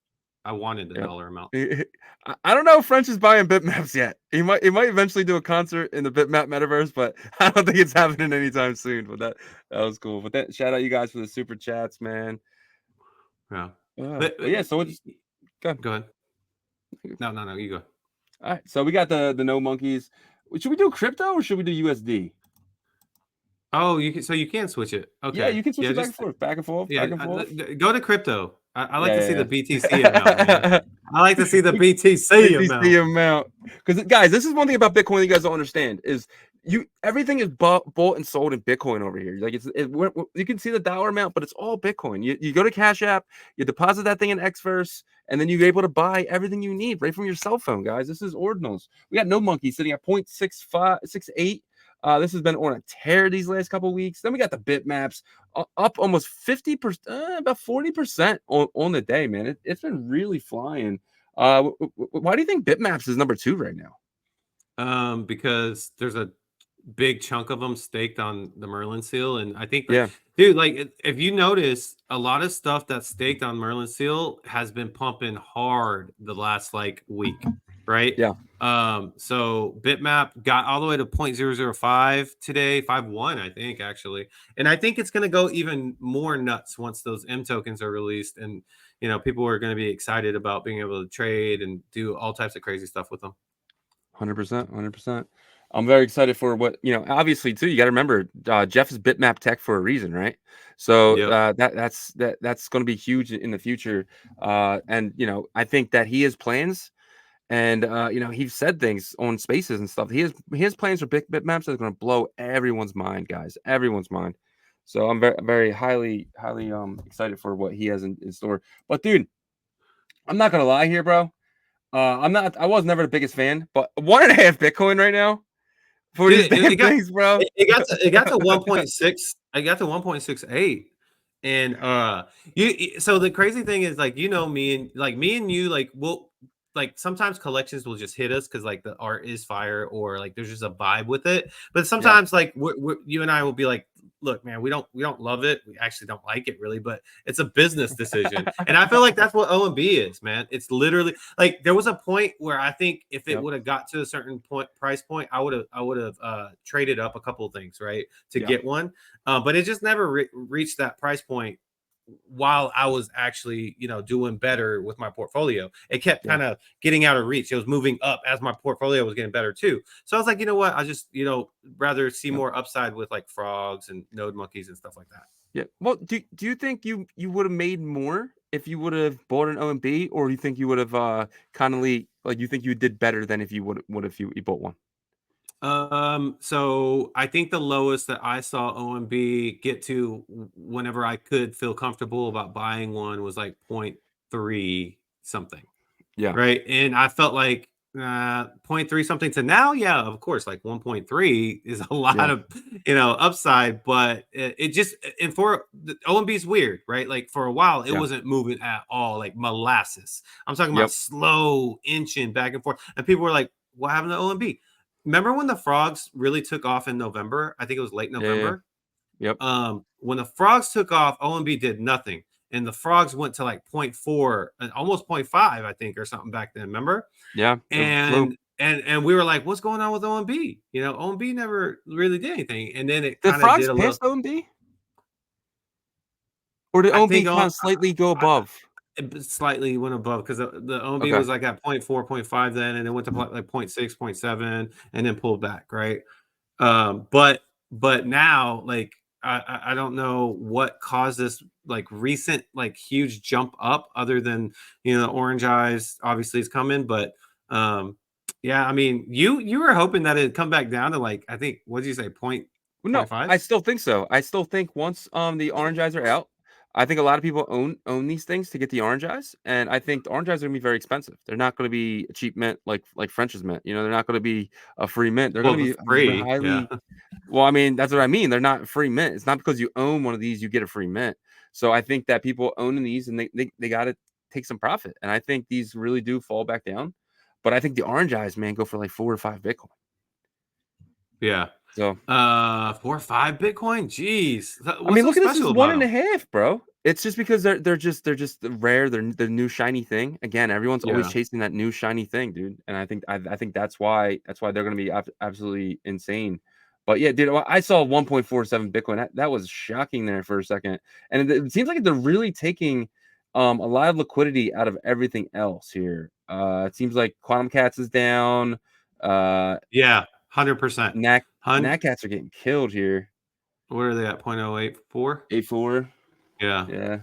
I wanted the Yeah. dollar amount. I don't know if French is buying bitmaps yet. He might eventually do a concert in the bitmap metaverse, but I don't think it's happening anytime soon. But that was cool. But that shout out you guys for the super chats, man. Yeah, But yeah, so it's go go ahead. No, you go. all right. So we got the no monkeys. Should we do crypto or should we do USD? Oh, you can switch it. Okay. Yeah, you can switch it back just and forth, back and forth, yeah. back and forth. Go to crypto. I like to see the Yeah. BTC amount, man. I like to see the BTC amount. BTC amount. Because guys, this is one thing about Bitcoin you guys don't understand is everything is bought and sold in Bitcoin over here. Like you can see the dollar amount, but it's all Bitcoin. You go to Cash App, you deposit that thing in Xverse, and then you're able to buy everything you need right from your cell phone, guys. This is ordinals. We got no monkey sitting at 0.6568. This has been on a tear these last couple of weeks. Then we got the bitmaps up almost 50%, about 40% on the day, man. It's been really flying. Why do you think bitmaps is number 2 right now? Because there's a big chunk of them staked on the Merlin seal, and I think Yeah. dude, like if you notice, a lot of stuff that's staked on Merlin seal has been pumping hard the last like week, right? Yeah. So bitmap got all the way to 0.005 today, 5.1 I think actually, and I think it's going to go even more nuts once those M tokens are released, and you know people are going to be excited about being able to trade and do all types of crazy stuff with them. 100%, 100%. I'm very excited for what, obviously too, you got to remember, Jeff is bitmap tech for a reason, right? So Yep. that's going to be huge in the future. And, I think that he has plans and, he's said things on spaces and stuff. He has plans for bitmaps that are going to blow everyone's mind, guys, everyone's mind. So I'm very, very highly excited for what he has in store. But dude, I'm not going to lie here, bro. I was never the biggest fan, but 1.5 Bitcoin right now for these Dude, damn things, bro. it got to 1.6. I got to 1.68. And so the crazy thing is like me and you like like sometimes collections will just hit us because like the art is fire or like there's just a vibe with it. But sometimes like you and I will be like, look, man, we don't love it. We actually don't like it really, but it's a business decision. And I feel like that's what OMB is, man. It's literally like there was a point where I think if it would have got to a certain price point, I would have traded up a couple of things, right, to get one. But it just never reached that price point while I was actually, doing better with my portfolio. It kept kind of getting out of reach. It was moving up as my portfolio was getting better too. So I was like, you know what? I just, rather see more upside with like frogs and node monkeys and stuff like that. Yeah. Well, do you think you would have made more if you would have bought an OMB, or do you think you would have kind of like you think you did better than if you would if you bought one? So I think the lowest that I saw OMB get to whenever I could feel comfortable about buying one was like 0.3 something. Yeah. Right. And I felt like 0.3 something to now. Yeah, of course, like 1.3 is a lot of, upside, but it just, and for the OMB is weird, right? Like for a while, it wasn't moving at all, like molasses. I'm talking about slow inching back and forth. And people were like, what happened to OMB? Remember when the frogs really took off in November? I think it was late November. Yep. When the frogs took off, OMB did nothing. And the frogs went to like 0.4, almost 0.5, I think, or something back then. Remember? Yeah. And we were like, what's going on with OMB? OMB never really did anything. And then it kind of did a little. OMB? Or did OMB kind of slightly go above? It slightly went above because the OMB was like at 0.4, 0.5 then, and it went to like 0.6, 0.7, and then pulled back, right? But now, like, I don't know what caused this like recent like huge jump up other than the orange eyes obviously is coming, but Yeah, I mean, you were hoping that it'd come back down to like, I think, what did you say, Well, no, point five? I still think so. I still think once the orange eyes are out, I think a lot of people own these things to get the orange eyes, and I think the orange eyes are gonna be very expensive. They're not gonna be a cheap mint like French's mint. You know, they're not gonna be a free mint. They're gonna Well, be it's free. Yeah. highly. Well, I mean, that's what I mean. They're not free mint. It's not because you own one of these you get a free mint. So I think that people owning these and they got to take some profit, and I think these really do fall back down. But I think the orange eyes, man, go for like 4 or 5 Bitcoin. Yeah. So 4 or 5 Bitcoin. Jeez. I What's mean, so look at this is special one about and a them? half, bro. It's just because they're just rare. They're the new shiny thing. Again, everyone's always Yeah. chasing that new shiny thing, dude. And I think that's why they're gonna be absolutely insane. But yeah, dude, I saw 1.47 Bitcoin. That was shocking there for a second. And it seems like they're really taking a lot of liquidity out of everything else here. It seems like Quantum Cats is down. Yeah. 100%. Nat Cats are getting killed here. What are they at? 0.084? 8.4. Yeah. Yeah.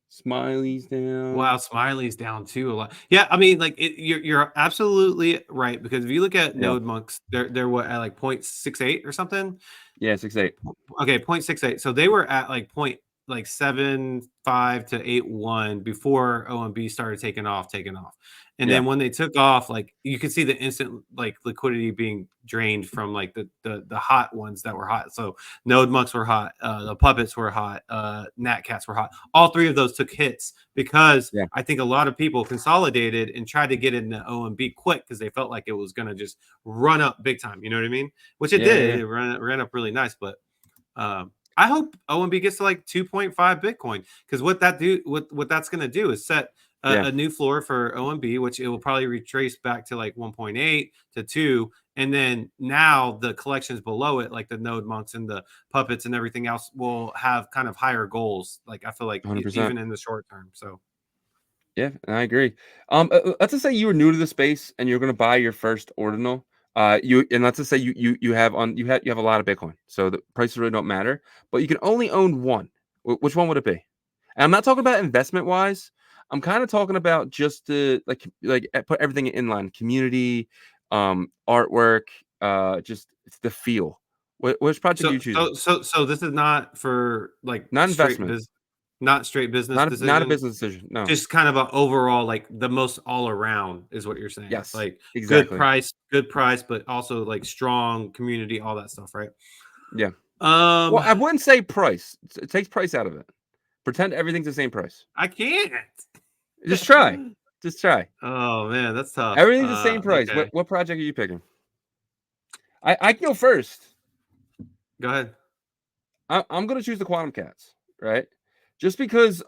Smiley's Wow, down. Smiley's down too a lot. Yeah, I mean, like you're absolutely right because if you look at Yeah. node monks, they're what at like 0.68 or something. Yeah, 6.8. Okay, 0.68. So they were at like 0.75 to 81 before OMB started taking off. And Yeah. then when they took off, like you could see the instant like liquidity being drained from like the hot ones that were hot. So node monks were hot, the puppets were hot, nat cats were hot. All three of those took hits because Yeah. I think a lot of people consolidated and tried to get into OMB quick because they felt like it was gonna just run up big time. You know what I mean? Which it Yeah, did. yeah. It ran up really nice, but I hope OMB gets to like 2.5 Bitcoin because what that's going to do is set Yeah. a new floor for OMB, which it will probably retrace back to like 1.8 to 2. And then now the collections below it, like the node monks and the puppets and everything else, will have kind of higher goals. Like I feel like 100%. even in the short term. So Yeah, I agree. Let's just say you were new to the space and you're going to buy your first ordinal. Let's just say you have a lot of Bitcoin, so the prices really don't matter. But you can only own one. Which one would it be? And I'm not talking about investment wise. I'm kind of talking about just to put everything in line: community, artwork, just it's the feel. Which project are so you choosing? so this is not for like Not straight investment, business, not straight business not a decision. business decision. No. Just kind of a overall, like the most all around is what you're saying. Yes, Like exactly. good price, but also like strong community, all that stuff, right? Yeah. Um, Well, I wouldn't say price. It takes price out of it. Pretend everything's the same price. I can't. Just try. Just try. Oh man, that's tough. Everything's the same price. Okay, What project are you picking? I can go first. go ahead. I'm gonna choose the Quantum Cats, right? Just because,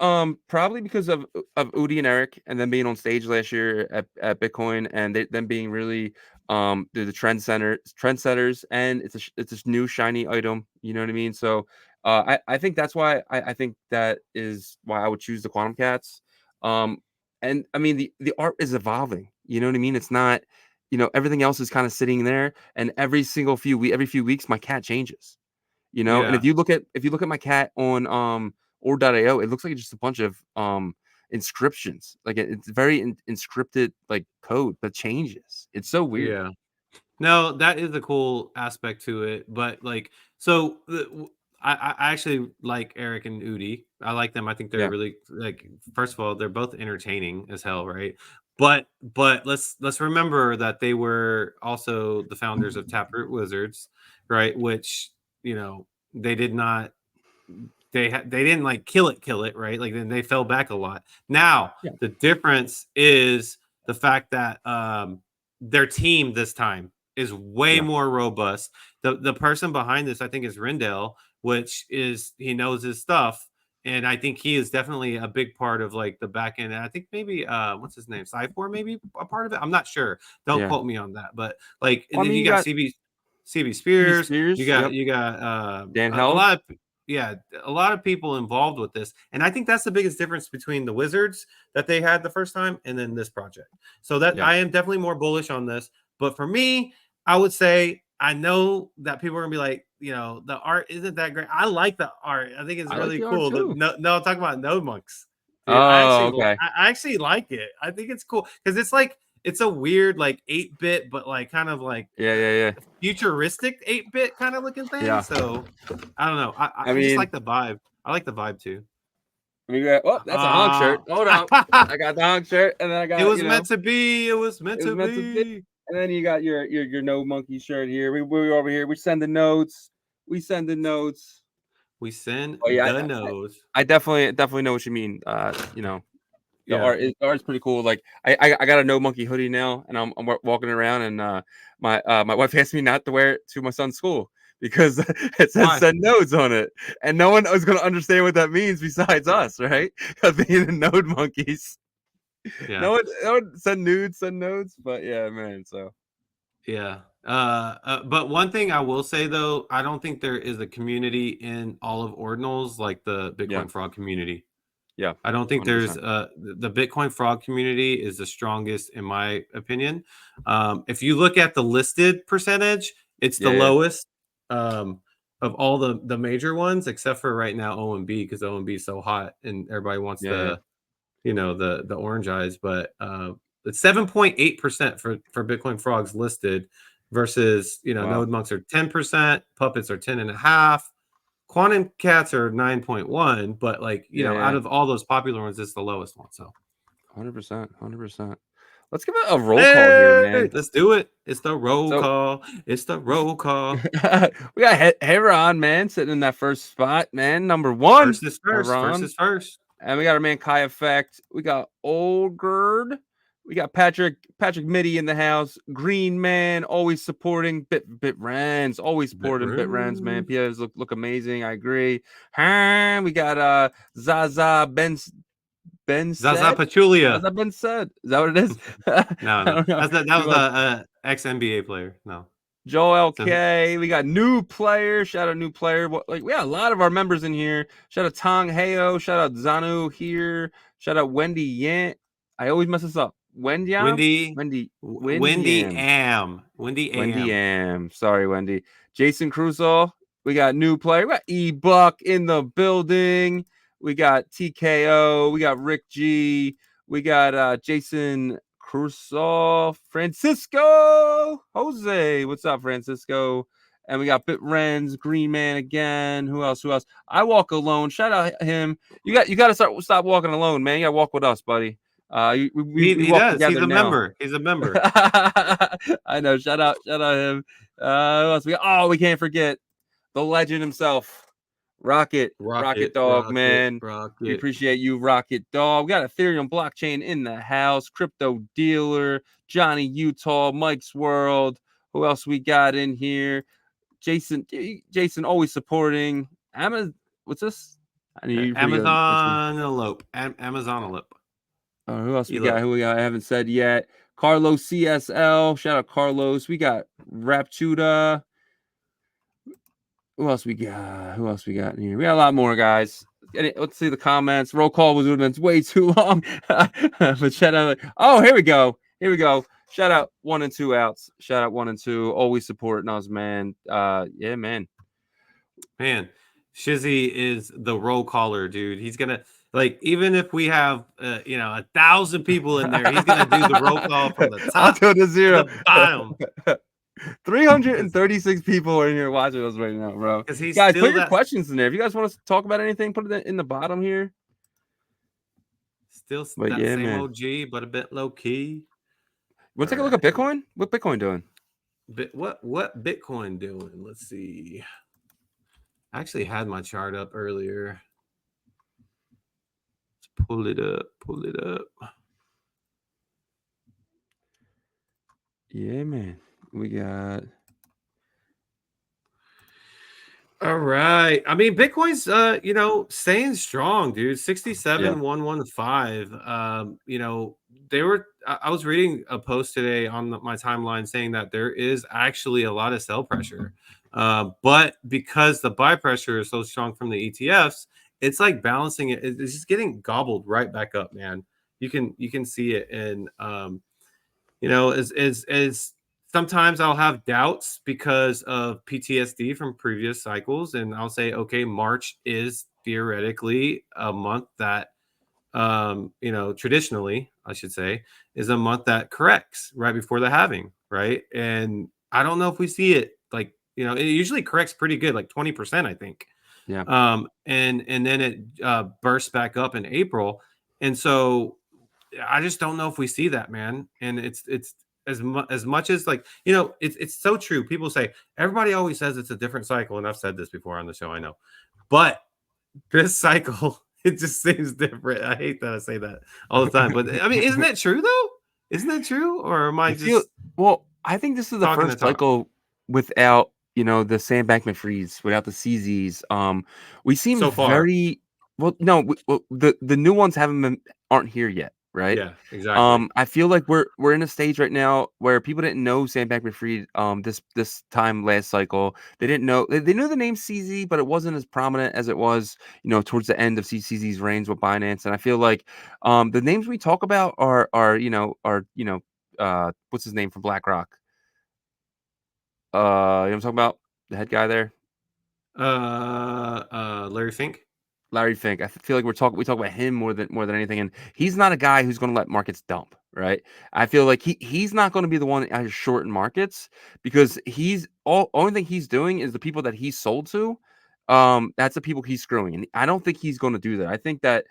probably because of Udi and Eric, and them being on stage last year at Bitcoin, and them being really they're the trendsetters, and it's a new shiny item. You know what I mean? So, I think that's why I think that is why I would choose the Quantum Cats. Um, and I mean the art is evolving. You know what I mean? It's not, everything else is kind of sitting there, and every few weeks my cat changes. And Yeah, if you look at my cat on or.io, it looks like just a bunch of inscriptions. Like it's very inscripted like code that changes. It's so weird. yeah. No, that is a cool aspect to it, but like, so I actually like Eric and Udi. I like them. I think they're Yeah. really like. First of all, they're both entertaining as hell, right? But let's remember that they were also the founders of Taproot Wizards, right? Which they did not. They didn't like kill it, right? Like then they fell back a lot. Now Yeah. the difference is the fact that their team this time is way Yeah. more robust. The person behind this, I think, is Rendell, which is he knows his stuff, and I think he is definitely a big part of like the back end. And I think maybe what's his name, Cypher, maybe a part of it. I'm not sure. Don't Yeah. quote me on that, but like, and Well, I then mean, you you got got CB TV Spears, Spears. Yep. you got Dan a Held. lot of yeah, a lot of people involved with this, and I think that's the biggest difference between the Wizards that they had the first time and then this project. So that Yeah. I am definitely more bullish on this. But for me, I would say I know that people are gonna be like, the art isn't that great. I like the art. I think it's I like really the art cool. too. No, I'm talking about Node Monks. Dude, Oh, okay. I actually like it. I think it's cool because it's like it's a weird like 8-bit, but like kind of like Yeah. futuristic 8-bit kind of looking thing. Yeah. So I don't know. I I just mean- like the vibe. I like the vibe too. Oh, that's a honk shirt. Hold on. I got the honk shirt, and then I got It was meant to be. It was meant It was to meant to be. and then you got your no monkey shirt here. We're over here. We send the notes. We send the notes. We send Oh yeah, the nose. I definitely know what you mean. The Yeah. art's pretty cool. Like I got a no monkey hoodie now, and I'm walking around, and my wife asked me not to wear it to my son's school because it says Why? send nodes on it, and no one is going to understand what that means besides us, right? Being the node monkeys. Yeah. No one send nudes, send nodes, but yeah, man. So Yeah. But one thing I will say though, I don't think there is a community in all of Ordinals like the Bitcoin Frog community. yeah, I don't think 100%. there's the Bitcoin Frog community is the strongest in my opinion. If you look at the listed percentage, it's the Yeah. lowest of all the major ones, except for right now OMB, because OMB is so hot and everybody wants the orange eyes. But it's 7.8% for Bitcoin Frogs listed versus Wow. Node Monks are 10%, Puppets are 10.5%. Quantum Cats are 9.1, but like out of all those popular ones, it's the lowest one. So 100%. Let's give it a roll call here, man. Let's do it. It's the roll So- call. It's the roll call. We got Heron, man, sitting in that first spot, man. Number one. First is first. Heron. First is first. And we got our man Kai Effect. We got Olgerd. We got Patrick Mitty in the house. Green Man, always supporting. Bitrans, always supporting Bitrans, man. POs look amazing. I agree. We got Zaza Ben Zaza Pachulia. Zaza Ben said. Is that what it is? No. That was a ex NBA player. No. Joel K. We got new player. Shout out new player. We got a lot of our members in here. Shout out Tong Heo. Shout out Zanu here. Shout out Wendy Yant. I always mess this up. Wendy Am. Sorry, Wendy. Jason Crusoe. We got new player. We got E-Buck in the building. We got TKO. We got Rick G. We got Jason Crusoe. Francisco. Jose. What's up, Francisco? And we got Bitrens, Green Man again. Who else? I walk alone. Shout out him. You got to stop walking alone, man. You got to walk with us, buddy. We he walk does. together He's a now. member. He's a member. I know. Shout out him. Who else we can't forget the legend himself, Rocket Dog, man. We appreciate you, Rocket Dog. We got Ethereum blockchain in the house, crypto dealer, Johnny Utah, Mike's World. Who else we got in here? Jason always supporting. What's this? Amazon Elope. Amazon Elope. Who else we got? Who we got? I haven't said yet. Carlos CSL. Shout out Carlos. We got Raptuda. Who else we got in here? We got a lot more, guys. Let's see the comments. Roll call would have been way too long. But shout out. Oh, here we go. Shout out 1 and 2 outs. Shout out 1 and 2. Always supporting us, man. Yeah, man. Man, Shizzy is the roll caller, dude. He's gonna even if we have 1,000 people in there, he's gonna do the roll call from the top to the zero. To the bottom. 336 people are in here watching us right now, bro. Guys, put your questions in there. If you guys want us to talk about anything, put it in the bottom here. Still that same OG, but a bit low key. We'll take a look at Bitcoin. What Bitcoin doing? What Bitcoin doing? Let's see. I actually had my chart up earlier. Let's pull it up. Yeah, man. We got. All right. I mean, Bitcoin's staying strong, dude. 67,115. I was reading a post today on my timeline saying that there is actually a lot of sell pressure. But because the buy pressure is so strong from the ETFs, it's like balancing it. It's just getting gobbled right back up, man. You can see it. And as sometimes I'll have doubts because of PTSD from previous cycles, and I'll say, okay, March is theoretically a month that, traditionally I should say, is a month that corrects right before the halving, right? And I don't know if we see it like, it usually corrects pretty good, like 20%, I think. Yeah. And then it bursts back up in April. And so I just don't know if we see that, man. And it's as much as like, it's so true. People say, everybody always says it's a different cycle, and I've said this before on the show, I know. But this cycle, it just seems different. I hate that I say that all the time, but I mean, isn't that true though? Isn't that true, or am I just well? I think this is the talking first the talk? cycle without the sandbankment freeze, without the CZs. We seem So far. very well. No, the new ones aren't here yet, right? Yeah, exactly. I feel like we're in a stage right now where people didn't know Sam Bankman-Fried this time last cycle. They didn't know they knew the name CZ, but it wasn't as prominent as it was, towards the end of CZ's reigns with Binance. And I feel like the names we talk about are what's his name from BlackRock? You know what I'm talking about? The head guy there? Larry Fink. Larry Fink. I feel like we talk about him more than anything, and he's not a guy who's going to let markets dump, right? I feel like he's not going to be the one that short in markets, because only thing he's doing is the people that he's sold to. That's the people he's screwing, and I don't think he's going to do that. I think that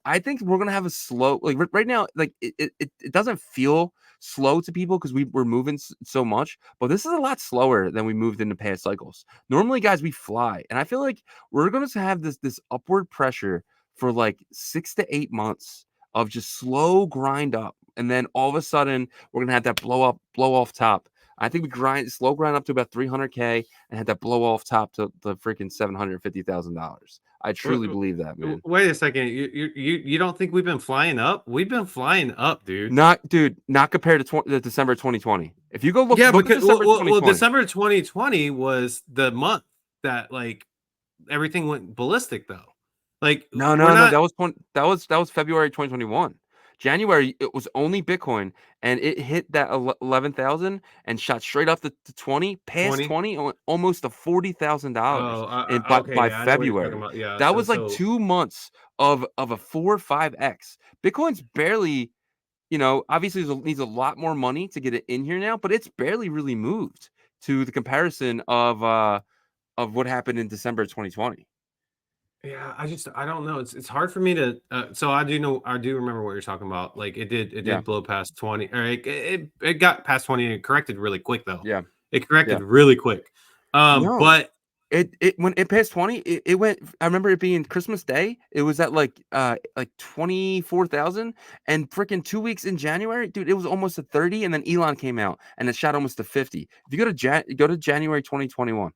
I think we're going to have a slow, like right now, like it doesn't feel slow to people because we're moving so much, but this is a lot slower than we moved in the past cycles. Normally, guys, we fly, and I feel like we're going to have this upward pressure for like 6 to 8 months of just slow grind up, and then all of a sudden we're going to have that blow off top. I think we slow grind up to about 300K and had that blow off top to the freaking $750,000. I truly believe that, man. Wait a second. You don't think we've been flying up? We've been flying up, dude. Not compared to the December 2020. If you go look, yeah, look because at December 2020. December 2020 was the month that like everything went ballistic, though. Like no, that was February 2021. January, it was only Bitcoin, and it hit that 11,000 and shot straight up to 20, past 20, almost to $40,000 by February. Yeah, that was like 2 months of a 4 or 5x. Bitcoin's barely, obviously it needs a lot more money to get it in here now, but it's barely really moved to the comparison of what happened in December 2020. Yeah, I don't know. It's hard for me to. So I do remember what you're talking about. Like it did blow past 20, or it got past 20 and it corrected really quick though. Yeah, it corrected really quick. But when it passed 20, it went. I remember it being Christmas Day. It was at like 24,000, and freaking 2 weeks in January, dude, it was almost to 30, and then Elon came out and it shot almost to 50. If you go to January 2021.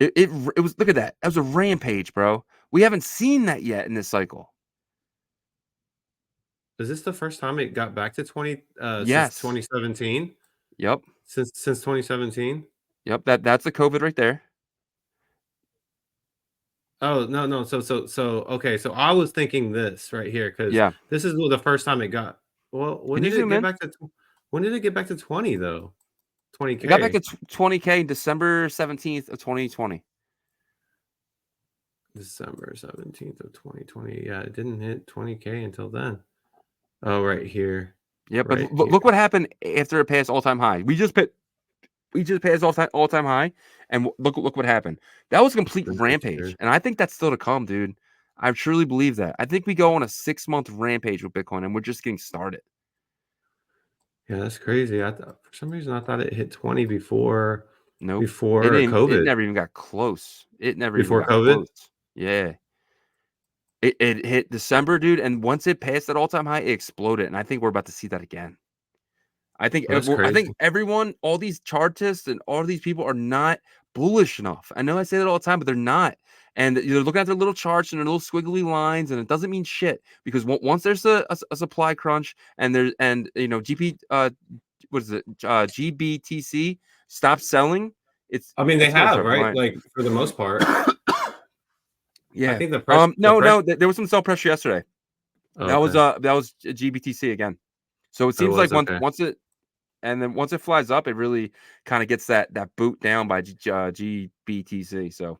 It was, look at that. That was a rampage, bro. We haven't seen that yet in this cycle. Is this the first time it got back to 20? Yes. Since 2017. Yep. Since 2017. Yep. That's the COVID right there. Oh no. So okay. So I was thinking this right here because this is the first time it got. Well, when did it get back to? When did it get back to 20 though? 20K. It got back to 20K December 17th of 2020. December 17th of 2020. Yeah, it didn't hit 20K until then. Oh, right here. Yeah, but look what happened after it passed all-time high. We just passed all-time high, and look what happened. That was a complete rampage, and I think that's still to come, dude. I truly believe that. I think we go on a 6-month rampage with Bitcoin, and we're just getting started. Yeah, that's crazy. For some reason I thought it hit 20 before. Nope. Before COVID. It never even got close. It never before even got COVID. Close. Yeah. It hit December, dude, and once it passed that all-time high, it exploded, and I think we're about to see that again. I think everyone, all these chartists and all these people are not bullish enough. I know I say that all the time, but they're not. And you're looking at their little charts and their little squiggly lines, and it doesn't mean shit, because once there's a supply crunch and GBTC stops selling, they have, right? Like for the most part. Yeah. I think the no, there was some sell pressure yesterday. Oh, that was GBTC again. So it seems like once it flies up, it really kind of gets that boot down by GBTC. So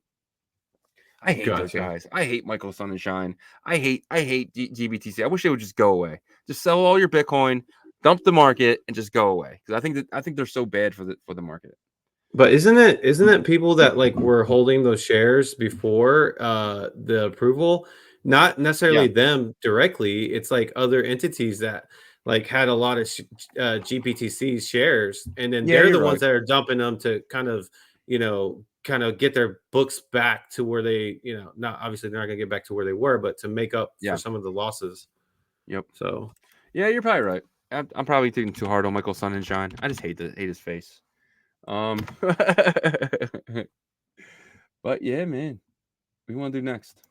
I hate those Gotcha. guys. I hate Michael Sunshine. I hate GBTC. I wish they would just go away. Just sell all your Bitcoin, dump the market, and just go away. Because I think they're so bad for the market. But isn't it people that like were holding those shares before the approval? Not necessarily them directly. It's like other entities that like had a lot of GPTC shares, and then Yeah, they're you're the right. ones that are dumping them to kind of get their books back to where they, not obviously they're not gonna get back to where they were, but to make up Yeah. for some of the losses. Yep. So yeah, you're probably right. I'm probably thinking too hard on Michael Sunshine. I just hate his face. But yeah, man. What do you want to do next?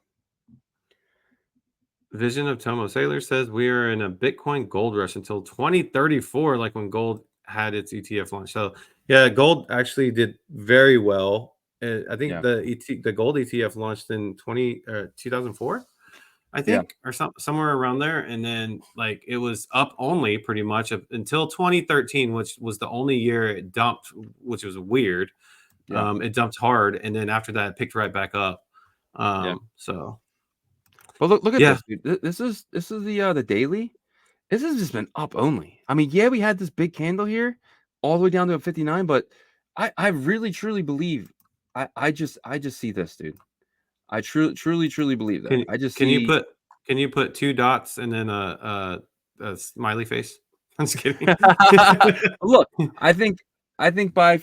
Vision of Tomo Sailor says we are in a Bitcoin gold rush until 2034, like when gold had its ETF launch. So yeah, gold actually did very well. I think Yeah. the gold ETF launched in 2004, I think, or somewhere around there. And then like it was up only pretty much until 2013, which was the only year it dumped, which was weird. Yeah. It dumped hard, and then after that, it picked right back up. So. But look at this, dude. This is the daily. This has just been up only. I mean, yeah, we had this big candle here, all the way down to a 59, but I really truly believe I just see this, dude. I truly believe that. I just can see. you put two dots and then a smiley face? I'm just kidding. Look, I think by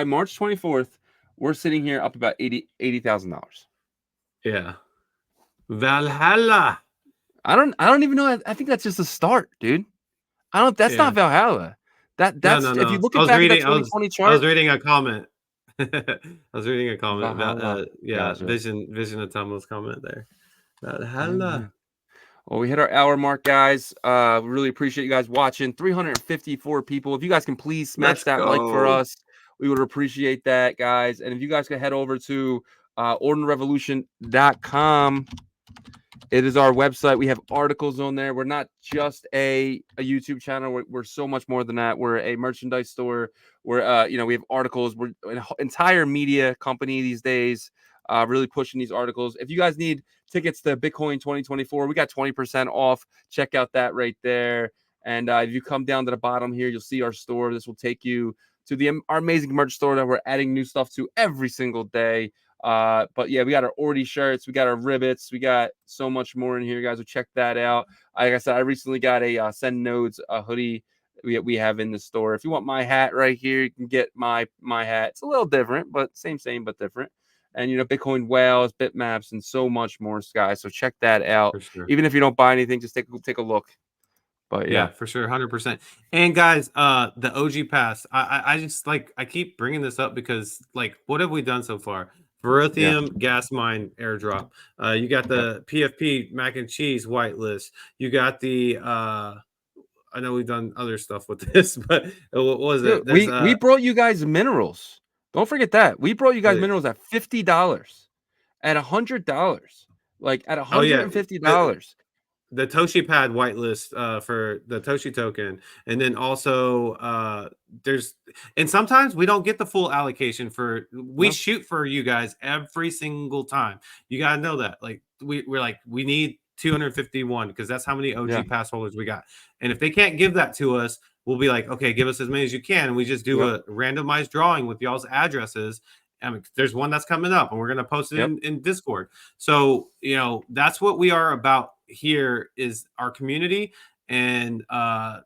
March 24th, we're sitting here up about $80,000. Yeah. Valhalla. I don't even know. I think that's just a start, dude. That's not Valhalla. That's no. If you look at back at that 2020 chart. I was reading a comment. I was reading a comment about Gotcha. Vision of Tomo's comment there. Valhalla. Well, we hit our hour mark, guys. Really appreciate you guys watching. 354 people. If you guys can please smash that like for us, we would appreciate that, guys. And if you guys can head over to ordinalrevolution.com. It is our website. We have articles on there. We're not just a YouTube channel. We're so much more than that. We're a merchandise store. We're we have articles. We're an entire media company these days, really pushing these articles. If you guys need tickets to Bitcoin 2024, we got 20% off. Check out that right there. And if you come down to the bottom here, you'll see our store. This will take you to our amazing merch store that we're adding new stuff to every single day. But yeah, we got our Ordi shirts, we got our ribbits, we got so much more in here, guys. So check that out. Like I said, I recently got a Send Nodes hoodie we have in the store. If you want my hat right here, you can get my hat. It's a little different, but same but different. And Bitcoin whales, bitmaps, and so much more, guys. So check that out. For sure. Even if you don't buy anything, just take a look. But yeah, for sure, 100%. And guys, the OG pass, I just I keep bringing this up because what have we done so far? Verithium gas mine airdrop. You got the PFP mac and cheese whitelist. You got the I know we've done other stuff with this, but what was it? We brought you guys minerals. Don't forget that. We brought you guys minerals at $50, at $100, at $150. The Toshi Pad whitelist for the Toshi token, and then also and sometimes we don't get the full allocation we shoot for you guys every single time. You gotta know that. We need 251 because that's how many OG pass holders we got. And if they can't give that to us, we'll be like, okay, give us as many as you can. And we just do a randomized drawing with y'all's addresses. I mean, there's one that's coming up, and we're gonna post it in Discord. So that's what we are about here, is our community. And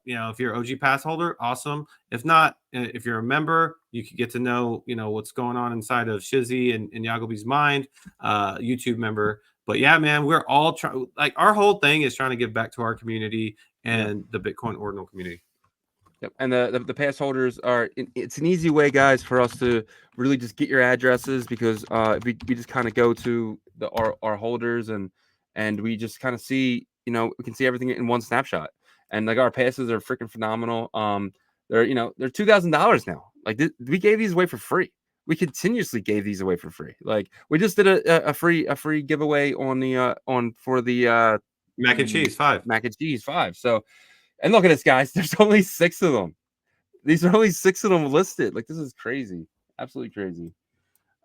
if you're an OG pass holder, awesome. If not, if you're a member, you can get to know what's going on inside of Shizzy and Yagobi's mind, YouTube member. But yeah, man, we're all trying. Our whole thing is trying to give back to our community and the Bitcoin Ordinal community. Yep. And the pass holders it's an easy way, guys, for us to really just get your addresses, because we just kind of go to our holders and we just kind of see, we can see everything in one snapshot. And our passes are freaking phenomenal. They're $2,000 now. We gave these away for free. We continuously gave these away for free. We just did a free giveaway for the mac and cheese 5. So, and look at this, guys. There's only 6 of them. These are only 6 of them listed. This is crazy. Absolutely crazy.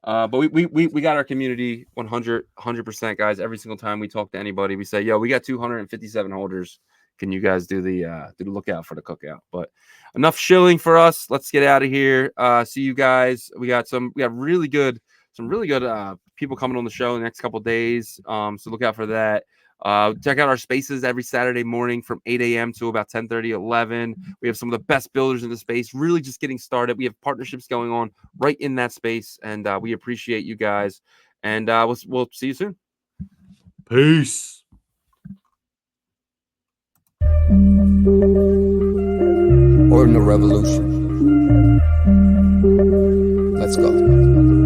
But we got our community 100%, guys. Every single time we talk to anybody, we say, yo, we got 257 holders. Can you guys do the lookout for the cookout? But enough shilling for us. Let's get out of here. See you guys. We got really good people coming on the show in the next couple of days. So look out for that. Check out our spaces every Saturday morning from 8 a.m. to about 10:30, 11. We have some of the best builders in the space, really just getting started. We have partnerships going on right in that space, and we appreciate you guys. And we'll see you soon. Peace. Ordinal revolution. Let's go.